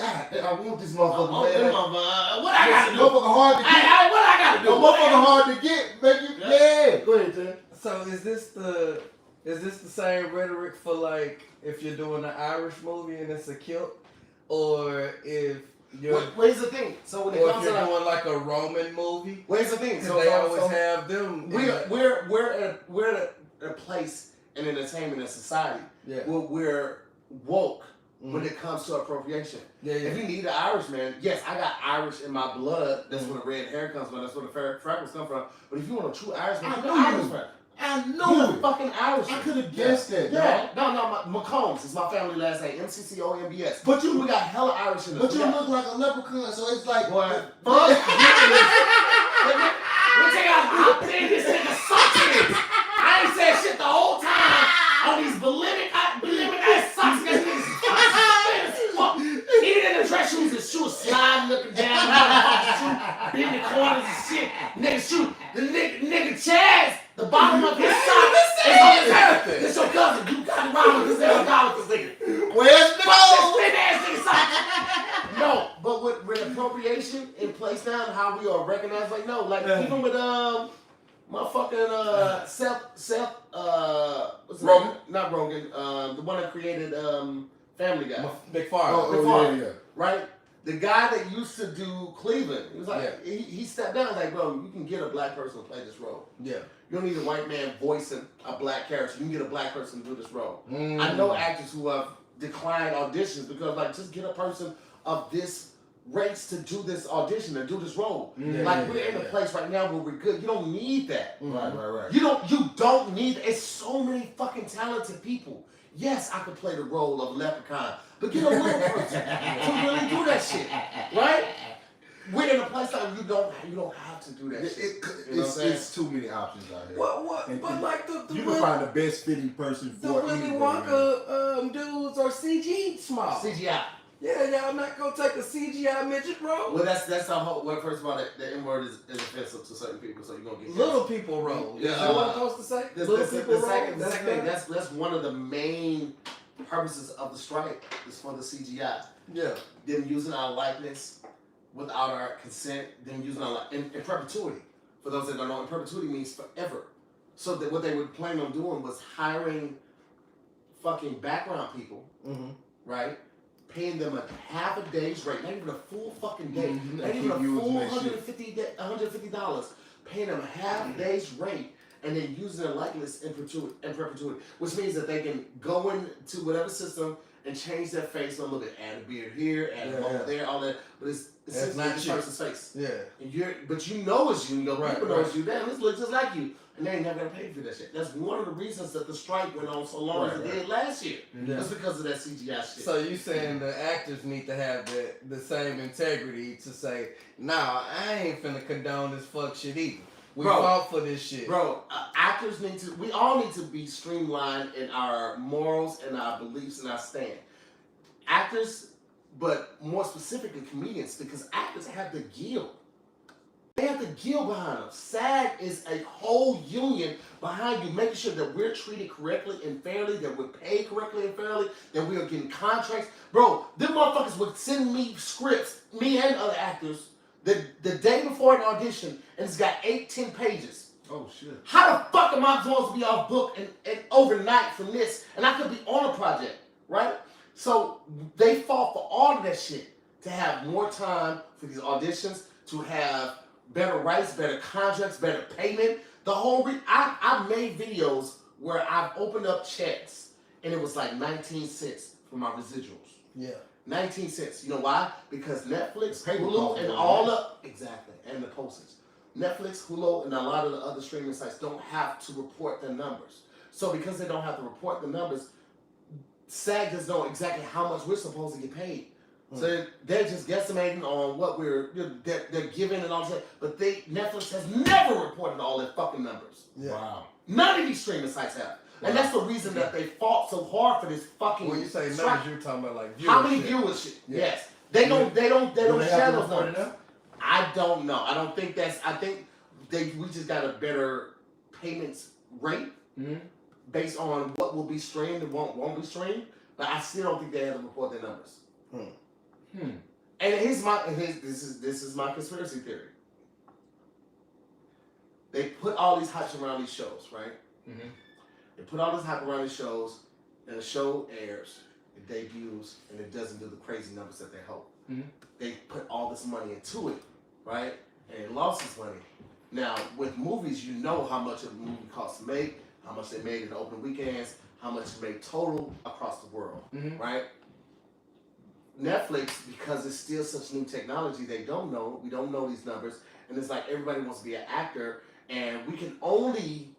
I want this motherfucker, man. What I gotta do? Motherfucker hard to get. What I gotta do? Motherfucker hard to get. Make you, yeah. Go ahead, Jay. So is this the same rhetoric for like if you're doing an Irish movie and it's a kilt, or if you're Where's the thing? So when it or comes if to you're like, doing like a Roman movie, where's the thing? because So they always have them. we're at a place in entertainment and society Yeah. where we're woke when it comes to appropriation. Yeah. If you need an Irishman, yes, I got Irish in my blood. That's where the red hair comes from. That's where the freckles come from. But if you want a true Irishman, you're an Irishman. I You're knew a it. fucking Irishman. I could have guessed that. Yeah, no, McCombs is my family last name. MCCOMBS. But you We got hella Irish in us. But We you got- look like a leprechaun, so it's like, Boy, fuck this. Let me tell you how big this nigga socks is. I ain't said shit the whole time on these bulimic ass socks. That nigga's fuck. He didn't dress shoes, his shoes sliding up and down, motherfucking shoe, bending corners and shit. Nigga shoe. The nigga Chaz, the bottom of his sock is on his head. It's your cousin. You got around with this nigga. where's the Fuck this thin ass nigga sock. No, but with appropriation in place now and how we are recognized, like no, like even with motherfucking Seth what's his Rogen? name? Not Rogan, the one that created Family Guy. McFarlane. Yeah. Right? The guy that used to do Cleveland, he was like he stepped down like, bro, you can get a black person to play this role. Yeah. You don't need a white man voicing a black character. You can get a black person to do this role. Mm. I know actors who have declined auditions because like just get a person of this race to do this audition and do this role. Like we're in a place right now where we're good. You don't need that. Right. You don't need it's so many fucking talented people. Yes, I could play the role of leprechaun, but get a real person to really do that shit. Right? We're in a place like you don't have to do that shit. It's too many options out here. What? And But like the you can find the best fitting person the for Willy anything, Wonka dudes are CG small. CGI. Yeah, y'all not gonna take a CGI midget role. Well, that's the whole. Well, first of all, the N word is offensive to certain people, so you're gonna get Little people role. Yeah, Is that what I'm supposed to say? Little people the role. second thing. That's one of the main purposes of the strike is for the CGI. Yeah. Them using our likeness without our consent. Them using our in perpetuity. For those that don't know, in perpetuity means forever. So that what they were planning on doing was hiring fucking background people, right? Paying them a half a day's rate, not even a full fucking day, not even a full $150, paying them a half day's rate, and then using their likeness in perpetuity, which means that they can go into whatever system and change their face a little bit, add a beard here, add a mole there, all that, but it's not this you. person's face. Yeah. And but you know it's you, people know it's you. Damn, this looks just like you. And they ain't never gonna pay for that shit. That's one of the reasons that the strike went on so long as it did last year. It's because of that CGI shit. So you saying the actors need to have the same integrity to say, nah, I ain't finna condone this fuck shit either. We fought for this shit. Bro, actors we all need to be streamlined in our morals and our beliefs and our stand. Actors, but more specifically comedians, because actors have the guild. They have the guild behind them. SAG is a whole union behind you, making sure that we're treated correctly and fairly, that we're paid correctly and fairly, that we are getting contracts. Bro, them motherfuckers would send me scripts, me and other actors, the day before an audition, and it's got 8-10 pages. Oh shit. How the fuck am I supposed to be off book and overnight from this? And I could be on a project, right? So they fought for all of that shit to have more time for these auditions, to have better rights, better contracts, better payment. The whole I made videos where I've opened up checks and it was like 19 cents for my residuals. Yeah. 19 cents. You know why? Because Netflix, Paper Hulu, coffee, and right? all the exactly, and the postage. Netflix, Hulu, and a lot of the other streaming sites don't have to report their numbers. So because they don't have to report the numbers, SAG doesn't know exactly how much we're supposed to get paid. So they're just guesstimating on what they're giving and all that. But Netflix has never reported all their fucking numbers. Yeah. Wow. None of these streaming sites have. And that's the reason that they fought so hard for this fucking. When you say strike. numbers, you're talking about like viewership. How many viewership? Yeah. Yes. They don't share those report it numbers. now? I don't know. I don't think I think we just got a better payments rate based on what will be streamed and won't be streamed. But I still don't think they have to report their numbers. And this is my conspiracy theory. They put all these hypes around these shows, right? They put all this hype around these shows, and the show airs, it debuts, and it doesn't do the crazy numbers that they hope. They put all this money into it, right? And it lost its money. Now, with movies, you know how much a movie costs to make, how much they made in the opening weekends, how much it made total across the world, right? Netflix, because it's still such new technology, we don't know these numbers, and it's like everybody wants to be an actor, and we can only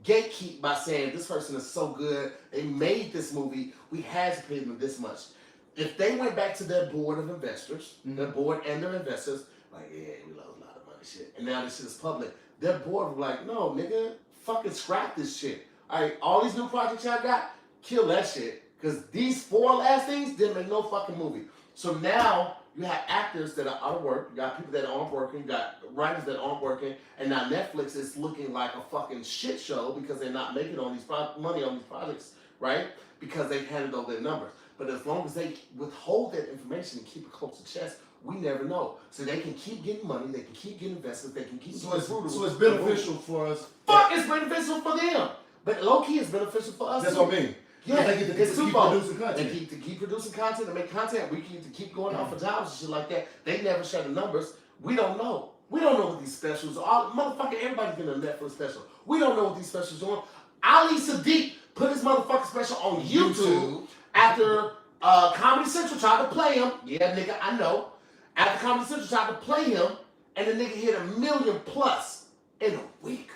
gatekeep by saying this person is so good, they made this movie, we had to pay them this much. If they went back to their board of investors, their board and their investors, like, yeah, we lost a lot of money, shit, and now this shit is public, their board was like, no, nigga, fucking scrap this shit. All right, all these new projects y'all got, kill that shit. Because these 4 last things didn't make no fucking movie. So now you have actors that are out of work, you got people that aren't working, you got writers that aren't working, and now Netflix is looking like a fucking shit show because they're not making all these money on these projects, right? Because they've handed over their numbers. But as long as they withhold that information and keep it close to chest, we never know. So they can keep getting money, they can keep getting investors, they can keep So it's beneficial for us. Fuck, it's beneficial for them. But low-key, it's beneficial for us. That's too. what I mean. Yeah, they get to it's keep twofold. producing content. They keep producing content and make content. We get to keep going out for jobs and shit like that. They never share the numbers. We don't know. We don't know what these specials are. Motherfucking everybody's getting a Netflix special. We don't know what these specials are. Ali Sadiq put his motherfucking special on YouTube after Comedy Central tried to play him. Yeah, nigga, I know. After Comedy Central tried to play him, and the nigga hit 1 million plus in a week.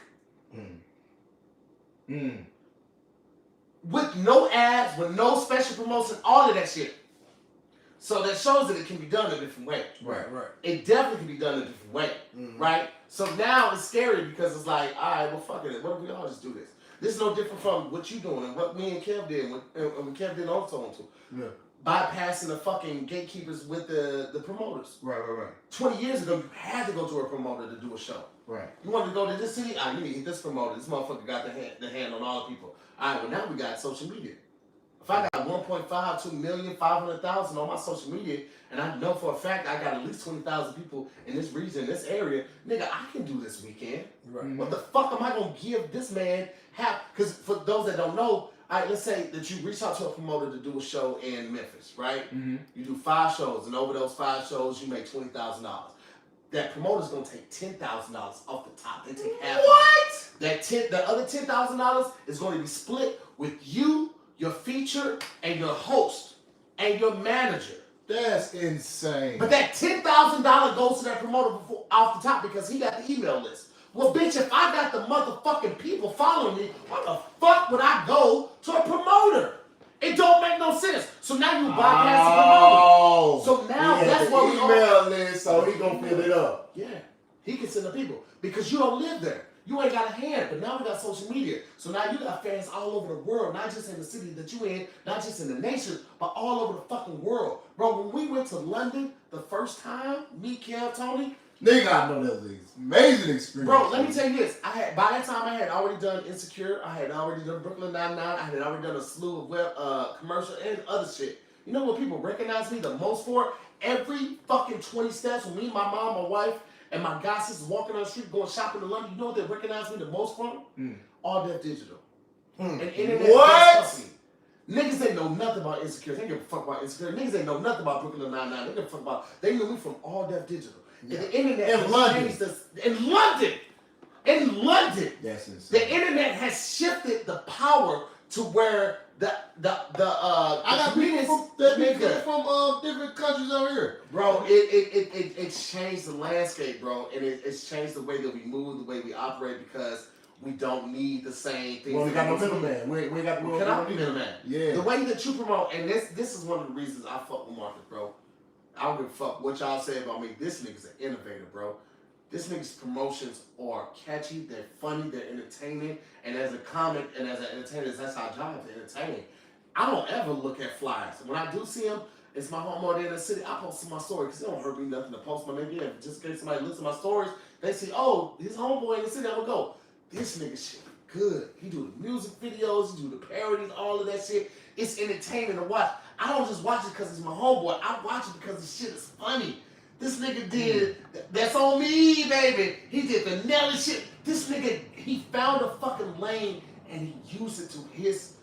With no ads, with no special promotion, all of that shit. So that shows that it can be done a different way. Right. It definitely can be done a different way, right? So now it's scary because it's like, all right, well, fuck it. What if we all just do this? This is no different from what you doing and what me and Kev did and what Kev did also on to. Yeah. Bypassing the fucking gatekeepers with the promoters. Right. 20 years ago, you had to go to a promoter to do a show. Right. You wanted to go to this city? All right, you need to hit this promoter. This motherfucker got the hand on all the people. All right, well, now we got social media. If I got 1.5, 2 million, 500,000 on my social media, and I know for a fact I got at least 20,000 people in this region, this area, nigga, I can do this weekend. Right. What the fuck am I going to give this man half? Because for those that don't know, all right, let's say that you reach out to a promoter to do a show in Memphis, right? You do 5 shows, and over those 5 shows, you make $20,000. That promoter's gonna take $10,000 off the top. They take half. What? The other $10,000 is going to be split with you, your feature, and your host, and your manager. That's insane. But that $10,000 goes to that promoter off the top because he got the email list. Well, bitch, if I got the motherfucking people following me, why the fuck would I go to a promoter? It don't make no sense. So now you bypass the promoter. So now that's what we email list, so he gonna fill it up. Yeah. He can send the people because you don't live there. You ain't got a hand, but now we got social media. So now you got fans all over the world, not just in the city that you in, not just in the nation, but all over the fucking world. Bro, when we went to London the first time, me, Kev, Tony. Nigga, I know that was an amazing experience. Bro, let me tell you this. By that time I had already done Insecure, I had already done Brooklyn Nine-Nine, I had already done a slew of web commercial and other shit. You know what people recognize me the most for? Every fucking 20 steps when me, my mom, my wife, and my god sisters walking on the street going shopping in London, you know what they recognize me the most from? All Deaf Digital. And internet. What? Niggas ain't know nothing about Insecure. They don't give a fuck about Insecure. Niggas ain't know nothing about Brooklyn Nine-Nine. They give a fuck about. They knew me from All Deaf Digital. Yeah. And the internet in London. In London. In London. That's insane. The internet has shifted the power to where I got people from different countries over here. Bro, it's changed the landscape, bro. And it's changed the way that we move, the way we operate, because we don't need the same things. Well, we got no middleman. We got no middleman. Yeah. The way that you promote, and this is one of the reasons I fuck with Marcus, bro. I don't give a fuck what y'all say about me. This nigga's an innovator, bro. This nigga's promotions are catchy, they're funny, they're entertaining, and as a comic and as an entertainer, that's our job, to entertain. I don't ever look at flyers. When I do see them, it's my homeboy there in the city, I post my story, because it don't hurt me nothing to post my nigga. And just in case somebody looks at my stories, they see, oh, his homeboy in the city, I'm gonna go, this nigga shit good. He do the music videos, he do the parodies, all of that shit. It's entertaining to watch. I don't just watch it because it's my homeboy. I watch it because the shit is funny. This nigga did, that's on me, baby. He did the Nelly shit. This nigga, he found a fucking lane and he used it to his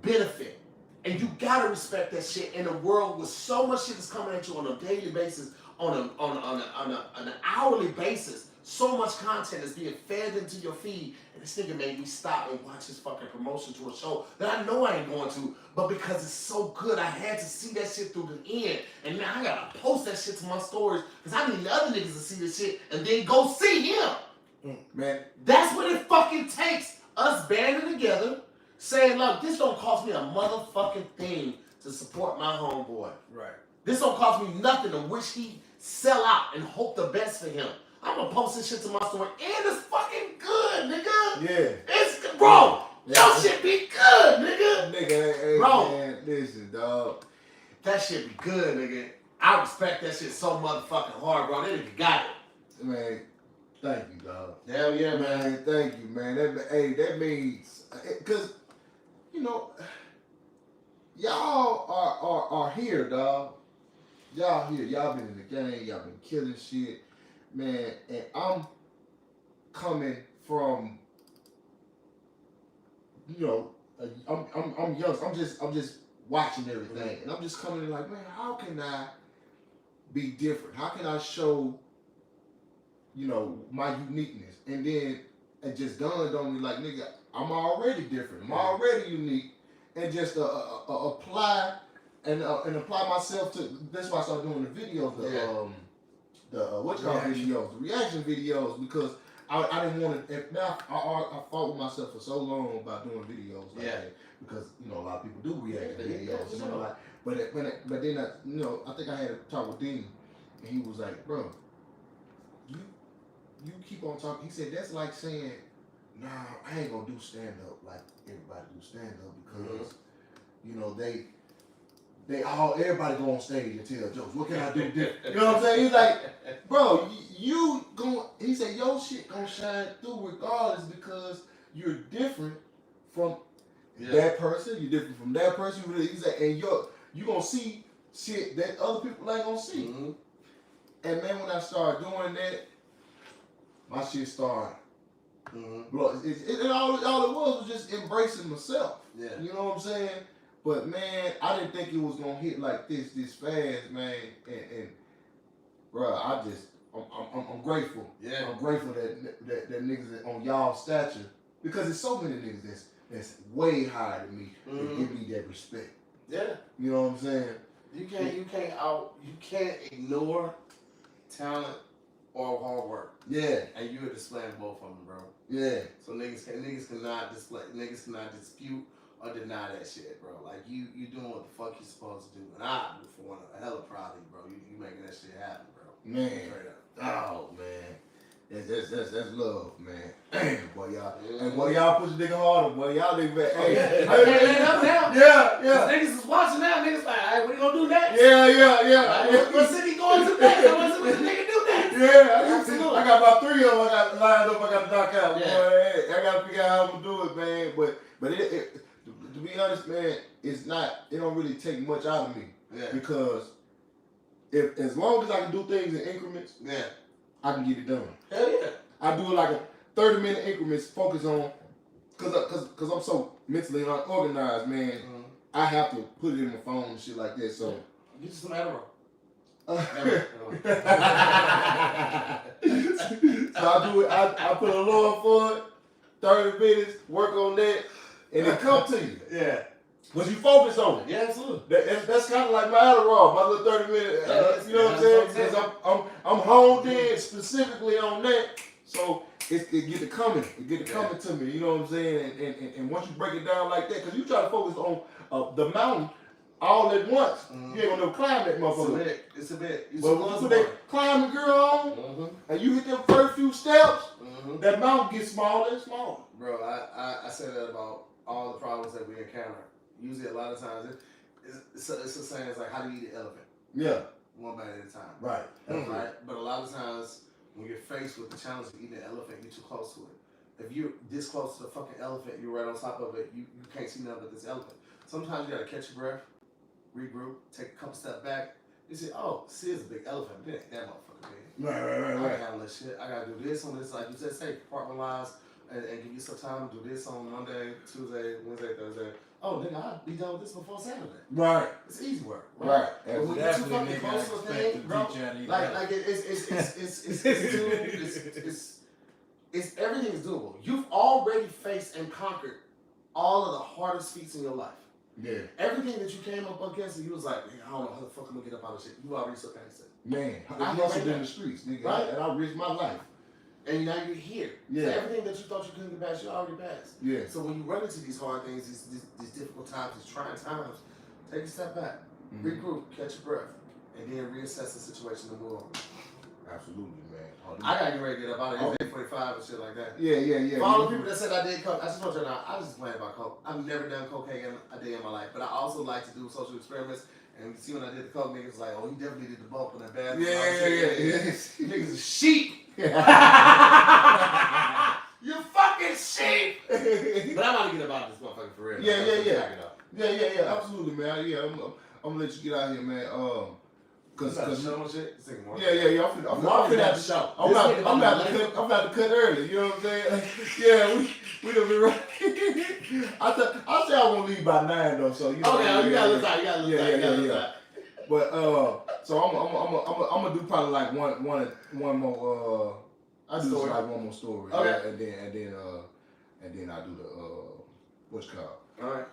benefit. And you gotta respect that shit in a world with so much shit that's coming at you on a daily basis, on an hourly basis. So much content is being fed into your feed, and this nigga made me stop and watch his fucking promotion to a show that I know I ain't going to, but because it's so good, I had to see that shit through the end, and now I gotta post that shit to my stories, because I need the other niggas to see this shit, and then go see him. Man. That's what it fucking takes, us banding together, saying, look, this don't cost me a motherfucking thing to support my homeboy. Right. This don't cost me nothing to wish he sell out and hope the best for him. I'm gonna post this shit to my story, and it's fucking good, nigga. Yeah. It's good, bro. Your shit be good, nigga. Nigga, hey, bro. Man, listen, dog. That shit be good, nigga. I respect that shit so motherfucking hard, bro. That nigga got it. Man, thank you, dog. Hell yeah, man. Thank you, man. That means, cause you know, y'all are here, dog. Y'all here. Y'all been in the game. Y'all been killing shit. Man, and I'm coming from, you know, I'm young. I'm just watching everything, and I'm just coming in like, man, how can I be different? How can I show, you know, my uniqueness? And then it just dawned on me like, nigga, I'm already different. I'm already unique, and just apply and apply myself to. That's why I started doing the videos. The reaction videos, because I didn't want to. Now I fought with myself for so long about doing videos like that, because you know a lot of people do reaction videos, and I'm like, but then I, you know, I think I had a talk with Dean, and he was like, bro, you keep on talking. He said that's like saying, nah, I ain't gonna do stand up like everybody do stand up, because you know everybody go on stage and tell jokes. What can I do different? You know what I'm saying? He's like, bro, he said, your shit gonna shine through regardless, because you're different from that person, you're different from that person. He said, and you gonna see shit that other people ain't gonna see. Mm-hmm. And man, when I started doing that, my shit started. Mm-hmm. All it was just embracing myself. Yeah. You know what I'm saying? But man, I didn't think it was gonna hit like this fast, man. And bro, I'm grateful. Yeah. I'm grateful that niggas on y'all stature, because there's so many niggas that's way higher than me that give me that respect. Yeah. You know what I'm saying? You can't ignore talent or hard work. Yeah. And you are displaying both of them, bro. Yeah. So niggas cannot dispute or deny that shit, bro. Like you doing what the fuck you supposed to do, and I, for one, a hella proud of you, bro. You making that shit happen, bro. Man, oh man, that's love, man. Damn, boy, y'all. And boy, y'all push the nigga harder, boy. Y'all nigga back. Hey, Yeah. Niggas is watching now. Niggas like, all right, what you gonna do next? Yeah. What city going to next? I want to see what the nigga do next. Yeah, I got about 3 of them. I got lined up. I got to knock out. Yeah. Boy, I got to figure out how I'm gonna do it, man. But to be honest, man, it's not. It don't really take much out of me. Yeah. Because if as long as I can do things in increments, Yeah. I can get it done. Hell yeah. I do it like a 30-minute increments. Focus on, cause I'm so mentally unorganized, man. Mm-hmm. I have to put it in my phone and shit like that. So. Get you some Adderall. So I do it. I put a alarm for it. 30 minutes. Work on that, and it come to you. Yeah. But you focus on it. Yeah, absolutely. That's kind of like my Adderall, my little 30 minute. You know what I'm saying? Because I'm honed in specifically on that. So it get to coming. It get to coming to me. You know what I'm saying? And once you break it down like that, because you try to focus on the mountain all at once, you ain't gonna never climb that motherfucker. It's a bit. But when you put that climbing girl on, and you hit them first few steps, that mountain gets smaller and smaller. Bro, I say that about all the problems that we encounter. Usually, a lot of times, it's a saying. It's like, how do you eat an elephant? Yeah. One bite at a time. Right. Right. But a lot of times, when you're faced with the challenge of eating an elephant, you're too close to it. If you're this close to the fucking elephant, you're right on top of it. You can't see nothing but this elephant. Sometimes you gotta catch your breath, regroup, take a couple steps back. You say, oh, see, it's a big elephant. It ain't that motherfucker big. Right. I gotta handle this shit. I gotta do this on this. Like you said, say, compartmentalize and give you some time to do this on Monday, Tuesday, Wednesday, Thursday. Oh, nigga, I'll be done with this before Saturday. Right. It's easy work. Right. But when you're too fucking close to a thing, bro, like it's everything's doable. You've already faced and conquered all of the hardest feats in your life. Yeah. Everything that you came up against and you was like, I don't know how the fuck I'm gonna get up out of shit. You already surpassed it. Man, I hustled in the streets, nigga. Right. And I risked my life. And now you're here. Yeah. So everything that you thought you couldn't get past, you already passed. Yeah. So when you run into these hard things, these difficult times, these trying times, take a step back, regroup, catch your breath, and then reassess the situation and move on. Absolutely, man. I gotta get ready to get up out of here. 45 and shit like that. Yeah. For all the people that said I did coke, I just want you to know, I was just playing about coke. I've never done cocaine a day in my life, but I also like to do social experiments. And see, when I did the coke, niggas like, oh, he definitely did the bump in that bathroom. Yeah. Niggas is sheep. You fucking sheep. But I'm about to get about this motherfucker for real. Yeah. Absolutely, man. Yeah, I'm gonna let you get out here, man. Cause show and shit. Yeah. I'm finna have to show. I'm about to cut early. You know what I'm saying? Yeah, we done been right. I say I won't leave by 9 though. So you know. Okay, you gotta look out. Yeah. But so I'm gonna do probably like one more. I do Story. like one more story. Okay. And then I do the what's it called? All right.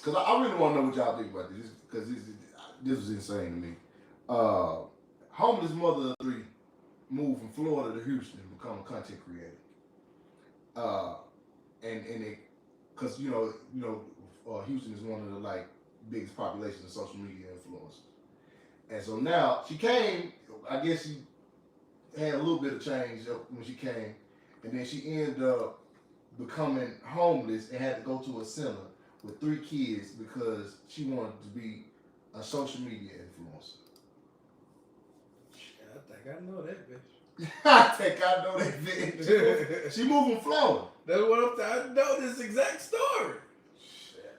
Cause I really want to know what y'all think about this. Cause this was insane to me. Homeless mother of 3 moved from Florida to Houston to become a content creator. And it, cause you know, Houston is one of the like biggest populations of social media influencers. And so now she came. I guess she had a little bit of change when she came, and then she ended up becoming homeless and had to go to a center with 3 kids because she wanted to be a social media influencer. I think I know that bitch. I think I know that bitch. She moved from Florida. That's what I know this exact story. Shit.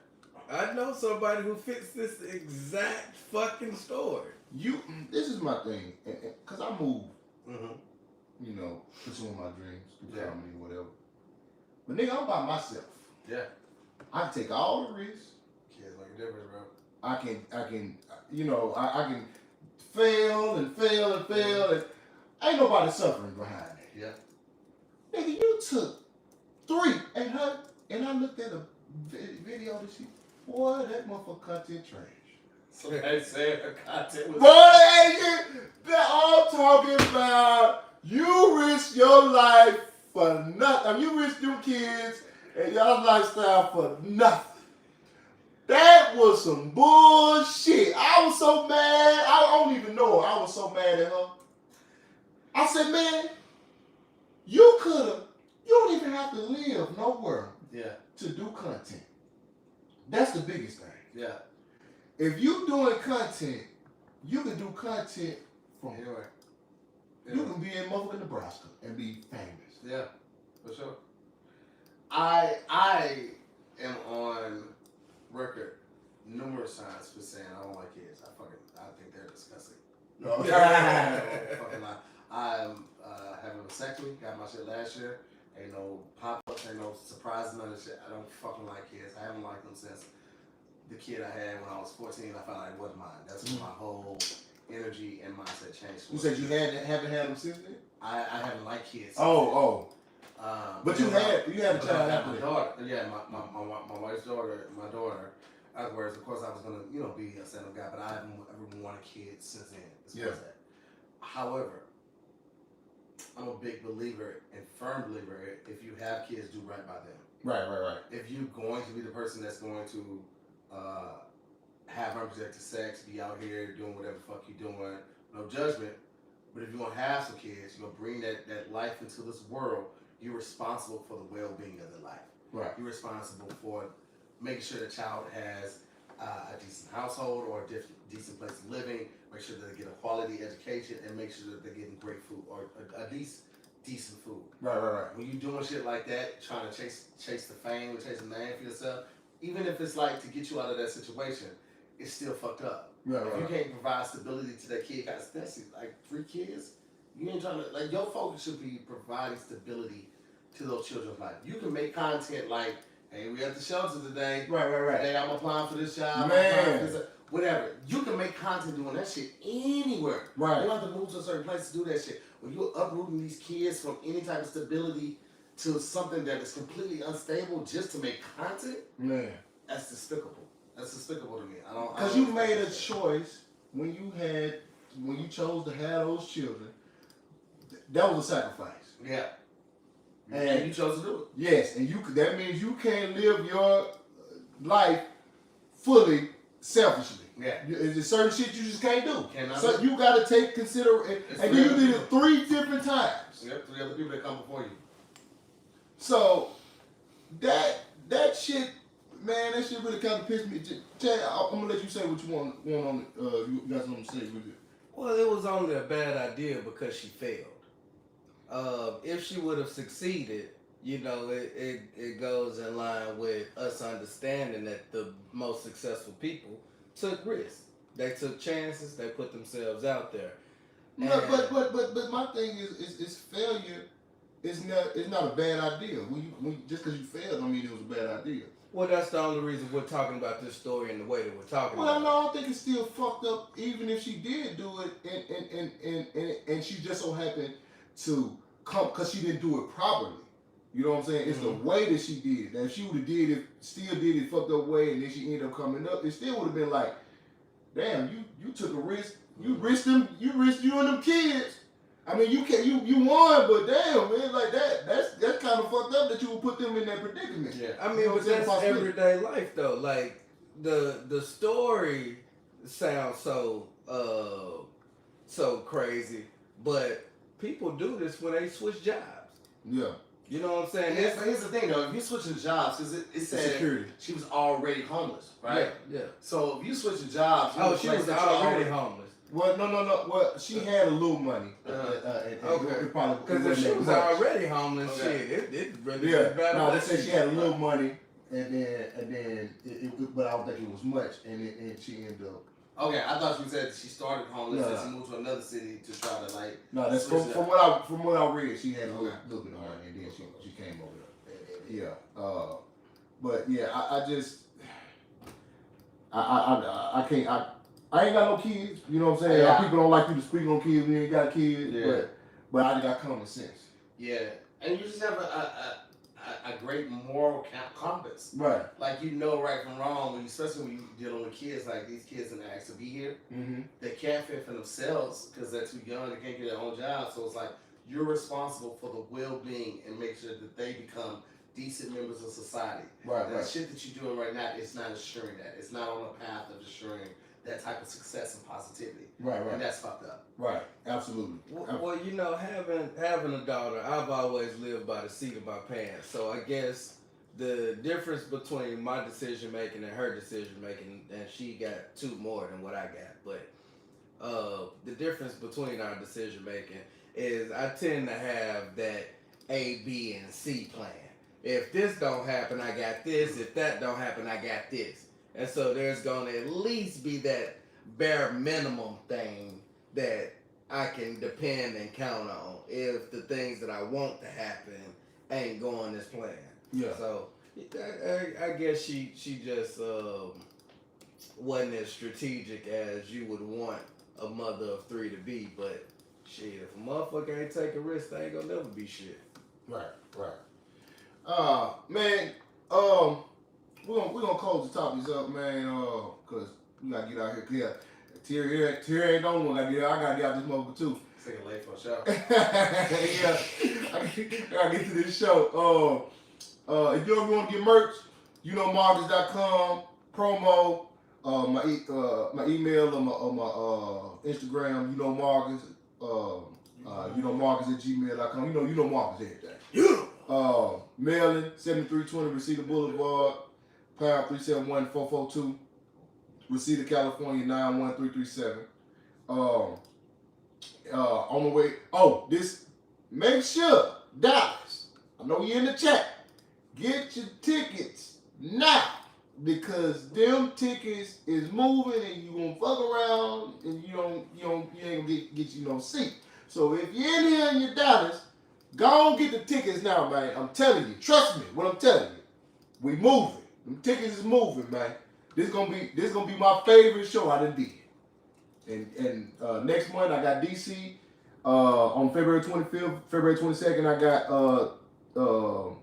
I know somebody who fits this exact fucking story. This is my thing, cause I moved, Mm-hmm. you know, pursuing my dreams, Yeah. comedy or whatever. But nigga, I'm by myself. Yeah. I can take all the risks. Kids make a difference, bro. I can, you know, I can fail and ain't nobody suffering behind it. Yeah. Nigga, you took 3 and I looked at a video that boy, that motherfucker content trash. So they said her content was. Boy, they're all talking about you risk your life for nothing. I mean, you risk your kids and y'all lifestyle for nothing. That was some bullshit. I was so mad. I don't even know her. I was so mad at her. I said, man, You don't even have to live nowhere to do content. That's the biggest thing. Yeah. If you doing content, you can do content from anywhere. You can be in motherfucking Nebraska and be famous. Yeah, for sure. I am on record numerous times for saying I don't like kids. I think they're disgusting. No. Fucking lie. I'm having a vasectomy. Got my shit last year. Ain't no pop-ups. Ain't no surprises. None of this shit. I don't fucking like kids. I haven't liked them since the kid I had when I was 14. I found out it wasn't mine. That's when my whole energy and mindset changed. You said you haven't had them since then? I haven't liked kids. But you had a child after my that. daughter. Yeah, my wife's daughter, my daughter. Afterwards, of course, I was gonna, be a stand-up guy, but I haven't ever wanted kids since then. That. However, I'm a big believer and firm believer if you have kids, do right by them. Right. If you're going to be the person that's going to have unprotected sex, be out here doing whatever the fuck you're doing, no judgment. But if you're gonna have some kids, you're gonna bring that life into this world, you're responsible for the well-being of the life. Right. You're responsible for making sure the child has a decent household or a decent place of living, make sure that they get a quality education, and make sure that they're getting great food or a decent food. Right. When you're doing shit like that, trying to chase the fame or chase the name for yourself, even if it's like to get you out of that situation, it's still fucked up. Right. If you can't provide stability to that kid, especially like 3 kids, you ain't trying to, your focus should be providing stability to those children's life. You can make content like, hey, we at the shelter today. Right. Hey, I'm applying for this job. Man. Whatever. You can make content doing that shit anywhere. Right. You don't have to move to a certain place to do that shit. When you're uprooting these kids from any type of stability to something that is completely unstable just to make content, man, that's despicable. That's despicable to me. Because you made a choice when you chose to have those children. That was a sacrifice. Yeah. And you chose to do it. Yes, and that means you can't live your life fully selfishly. Yeah. There's certain shit you just can't do. So you got to take consideration. And then you did it 3 different times. Yep, 3 other people that come before you. So that shit, man, that shit really kind of pissed me. Chad, I'm gonna let you say what you want on. You got something to say with it. Well, it was only a bad idea because she failed. If she would have succeeded, it goes in line with us understanding that the most successful people took risks. They took chances. They put themselves out there. No, but my thing is failure. It's not a bad idea. Just because you failed, don't mean it was a bad idea. Well, that's the only reason we're talking about this story in the way that we're talking about it. Well, no, I think it's still fucked up, even if she did do it, and she just so happened to come because she didn't do it properly. You know what I'm saying? It's the way that she did it. Now, if she would have still did it fucked up way, and then she ended up coming up, it still would have been like, damn, you took a risk. You risked you and them kids. I mean, you won, but damn, man, like that's kind of fucked up that you would put them in that predicament. Yeah. I mean, but that's everyday life though. Like the story sounds so crazy, but people do this when they switch jobs. Yeah. You know what I'm saying? Yeah, but here's the thing though, if you switching jobs, because it said security. She was already homeless, right? Yeah. So if you switching jobs, she was already homeless. Well, no. Well, she had a little money. Okay. Because if she was already homeless, shit, it really was bad. No, they said she had a little money, and then, but I don't think it was much, and she ended up. Okay, I thought you said she started homeless and she moved to another city to try to like. No, that's from what I read. She had a little bit of money, and then she came over there. Yeah. But yeah, I can't. I ain't got no kids, you know what I'm saying? Yeah. People don't like you to speak on kids when you ain't got kids, but I got common sense. Yeah, and you just have a great moral compass. Right. Like you know right from wrong, especially when you're dealing with kids, like these kids didn't ask to be here. Mm-hmm. They can't fit for themselves because they're too young, they can't get their own job. So it's like you're responsible for the well-being and make sure that they become decent members of society. Right. That shit that you're doing right now is not assuring that. It's not on the path of assuring that type of success and positivity. Right. And that's fucked up. Right. Absolutely. Well, you know, having a daughter, I've always lived by the seat of my pants. So I guess the difference between my decision making and her decision making, and she got 2 more than what I got, but the difference between our decision making is I tend to have that A, B, and C plan. If this don't happen, I got this. If that don't happen, I got this. And so there's gonna at least be that bare minimum thing that I can depend and count on if the things that I want to happen ain't going as planned. Yeah. So I guess she just wasn't as strategic as you would want a mother of 3 to be. But shit, if a motherfucker ain't taking risks, they ain't gonna never be shit. Right. Man, we're gonna close the topics up, man, cause we gotta get out here clear. Tahir ain't the only one. I gotta get out this motherfucker too. It's taking late for a show. Yeah, I gotta get to this show. If you ever want to get merch, markets.com, promo, my email or my Instagram, markets, markets at gmail.com. You know Marcus everything. Mailing 7320 Reseda Boulevard, pound 371-442, Reseda, California 91337. On the way. Make sure, Dallas, I know you're in the chat. Get your tickets now, because them tickets is moving and you gonna fuck around and you ain't gonna get you no seat. So if you're in here and you're Dallas, go on get the tickets now, man. I'm telling you, trust me, what I'm telling you. We moving. Them tickets is moving, man. This gonna be my favorite show I done did. And next month I got DC. On February 25th, February 22nd, I got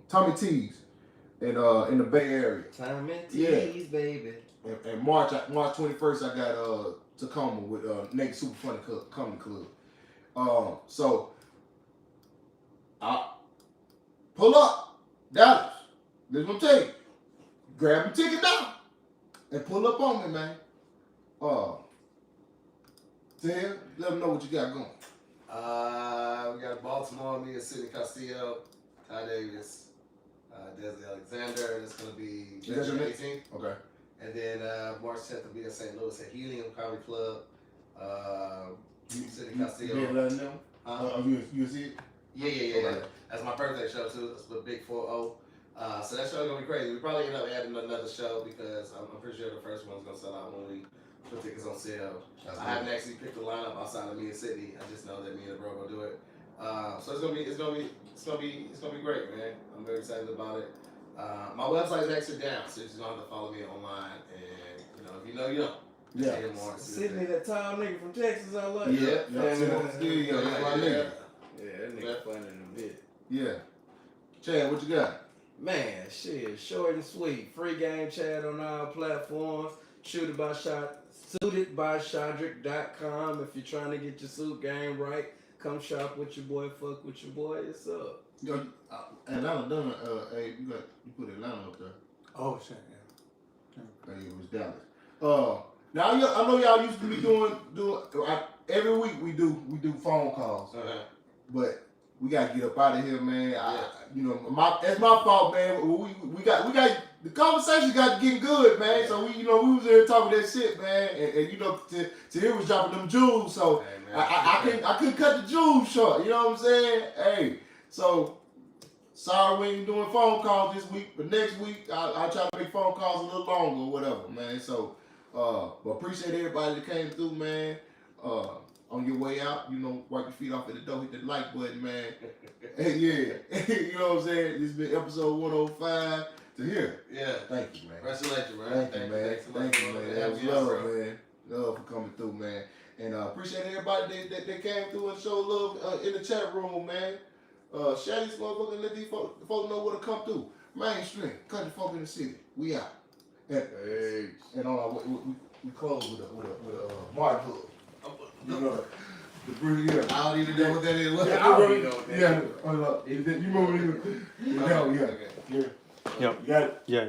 Tommy T's in the Bay Area. Time and tease, baby. And March 21st, I got Tacoma with Naked Super Funny Comedy Club. So I pull up Dallas. This is what I'm telling you. Grab a ticket now and pull up on me, man. Tahir, let them know what you got going. We got Baltimore, me and Sidney Castillo, Ty Davis, Desi Alexander. That's going to be January 18th. Okay. And then March 10th will be in St. Louis at Helium Comedy Club. Sidney Castillo. You letting them know? You see it? Yeah. Okay. That's my birthday show too. That's the Big 4-0. So that show is going to be crazy. We probably end up adding another show because I'm pretty sure the first one's going to sell out when we put tickets on sale. I haven't actually picked the lineup outside of me and Sydney. I just know that me and the bro gonna do it. So it's gonna be great, man. I'm very excited about it. My website is actually down, so you're just gonna have to follow me online. And if you know, you know. Yeah. Tahir Moore. Sydney, that tall nigga from Texas, I love. Yeah. Yeah, That's my nigga. that nigga funny in a bit. Yeah. Chad, what you got? Man, shit, short and sweet. Free game chat on all platforms. SuitedbyShodrick.com. If you're trying to get your suit game right, come shop with your boy, fuck with your boy. It's up. Atlanta done. Hey, you put Atlanta up there. Oh shit, yeah. Hey, it was Dallas. Now I know y'all used to be doing every week we do phone calls, but we gotta get up out of here, man. That's my fault, man. We got the conversation got getting good, man. Yeah. So we was in here talking that shit, man, and Tahir was dropping them jewels, so hey, man, I couldn't cut the jewels short. You know what I'm saying? Hey, so sorry we ain't doing phone calls this week, but next week I'll try to make phone calls a little longer or whatever, man. So but appreciate everybody that came through, man. On your way out, wipe your feet off at the door, hit the like button, man. Hey, yeah. You know what I'm saying? This has been episode 105 to here. Yeah. Thank you, man. Congratulations, man. Thank you, man. Thank you, man. That was love, man. Love for coming through, man. And appreciate everybody that came through and showed love in the chat room, man. Share these motherfuckers and let these folks know where to come through. Mainstream, country folk in the city. We out. And we close with a Mark Hood. You know, the bring it up. I don't even know what that is. Yeah, I don't know what that is. You remember? Yeah. You got it? Yeah.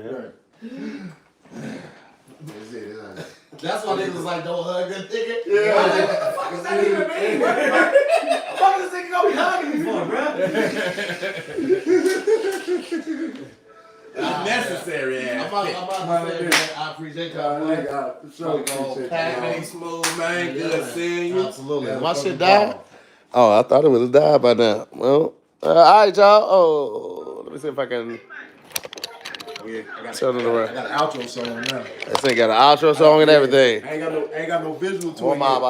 That's it. That's it. That's why niggas was like, don't hug that nigga. Yeah. I was like, what the fuck does that even mean? What the fuck is this nigga gonna be hugging me for, bro? Necessary I'm ass. about to say, man, I appreciate y'all. I Hey, smooth man, good seeing you. Absolutely. Yeah, My shit fucking died? bomb. Oh, I thought it would have died by now. Well, all right, y'all. Oh, let me see if I can Yeah, turn it around. I got an outro song now. This thing got an outro song and everything. I ain't got no visual to More it. mob,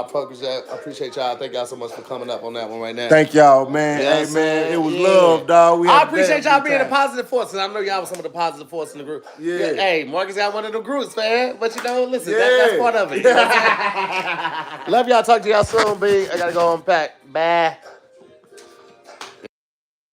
yet. I appreciate y'all. Thank y'all so much for coming up on that one right now. Thank y'all, man. Yeah, Hey, man, it was yeah. love, dog. We I had a appreciate damn y'all good being a time. positive force, and I know y'all was some of the positive force in the group. Yeah. Hey, Marcus got one of the groups, man. But you know, listen, Yeah. that's part of it. You know what I'm saying? Love y'all. Talk to y'all soon, B. I gotta go unpack. Bye.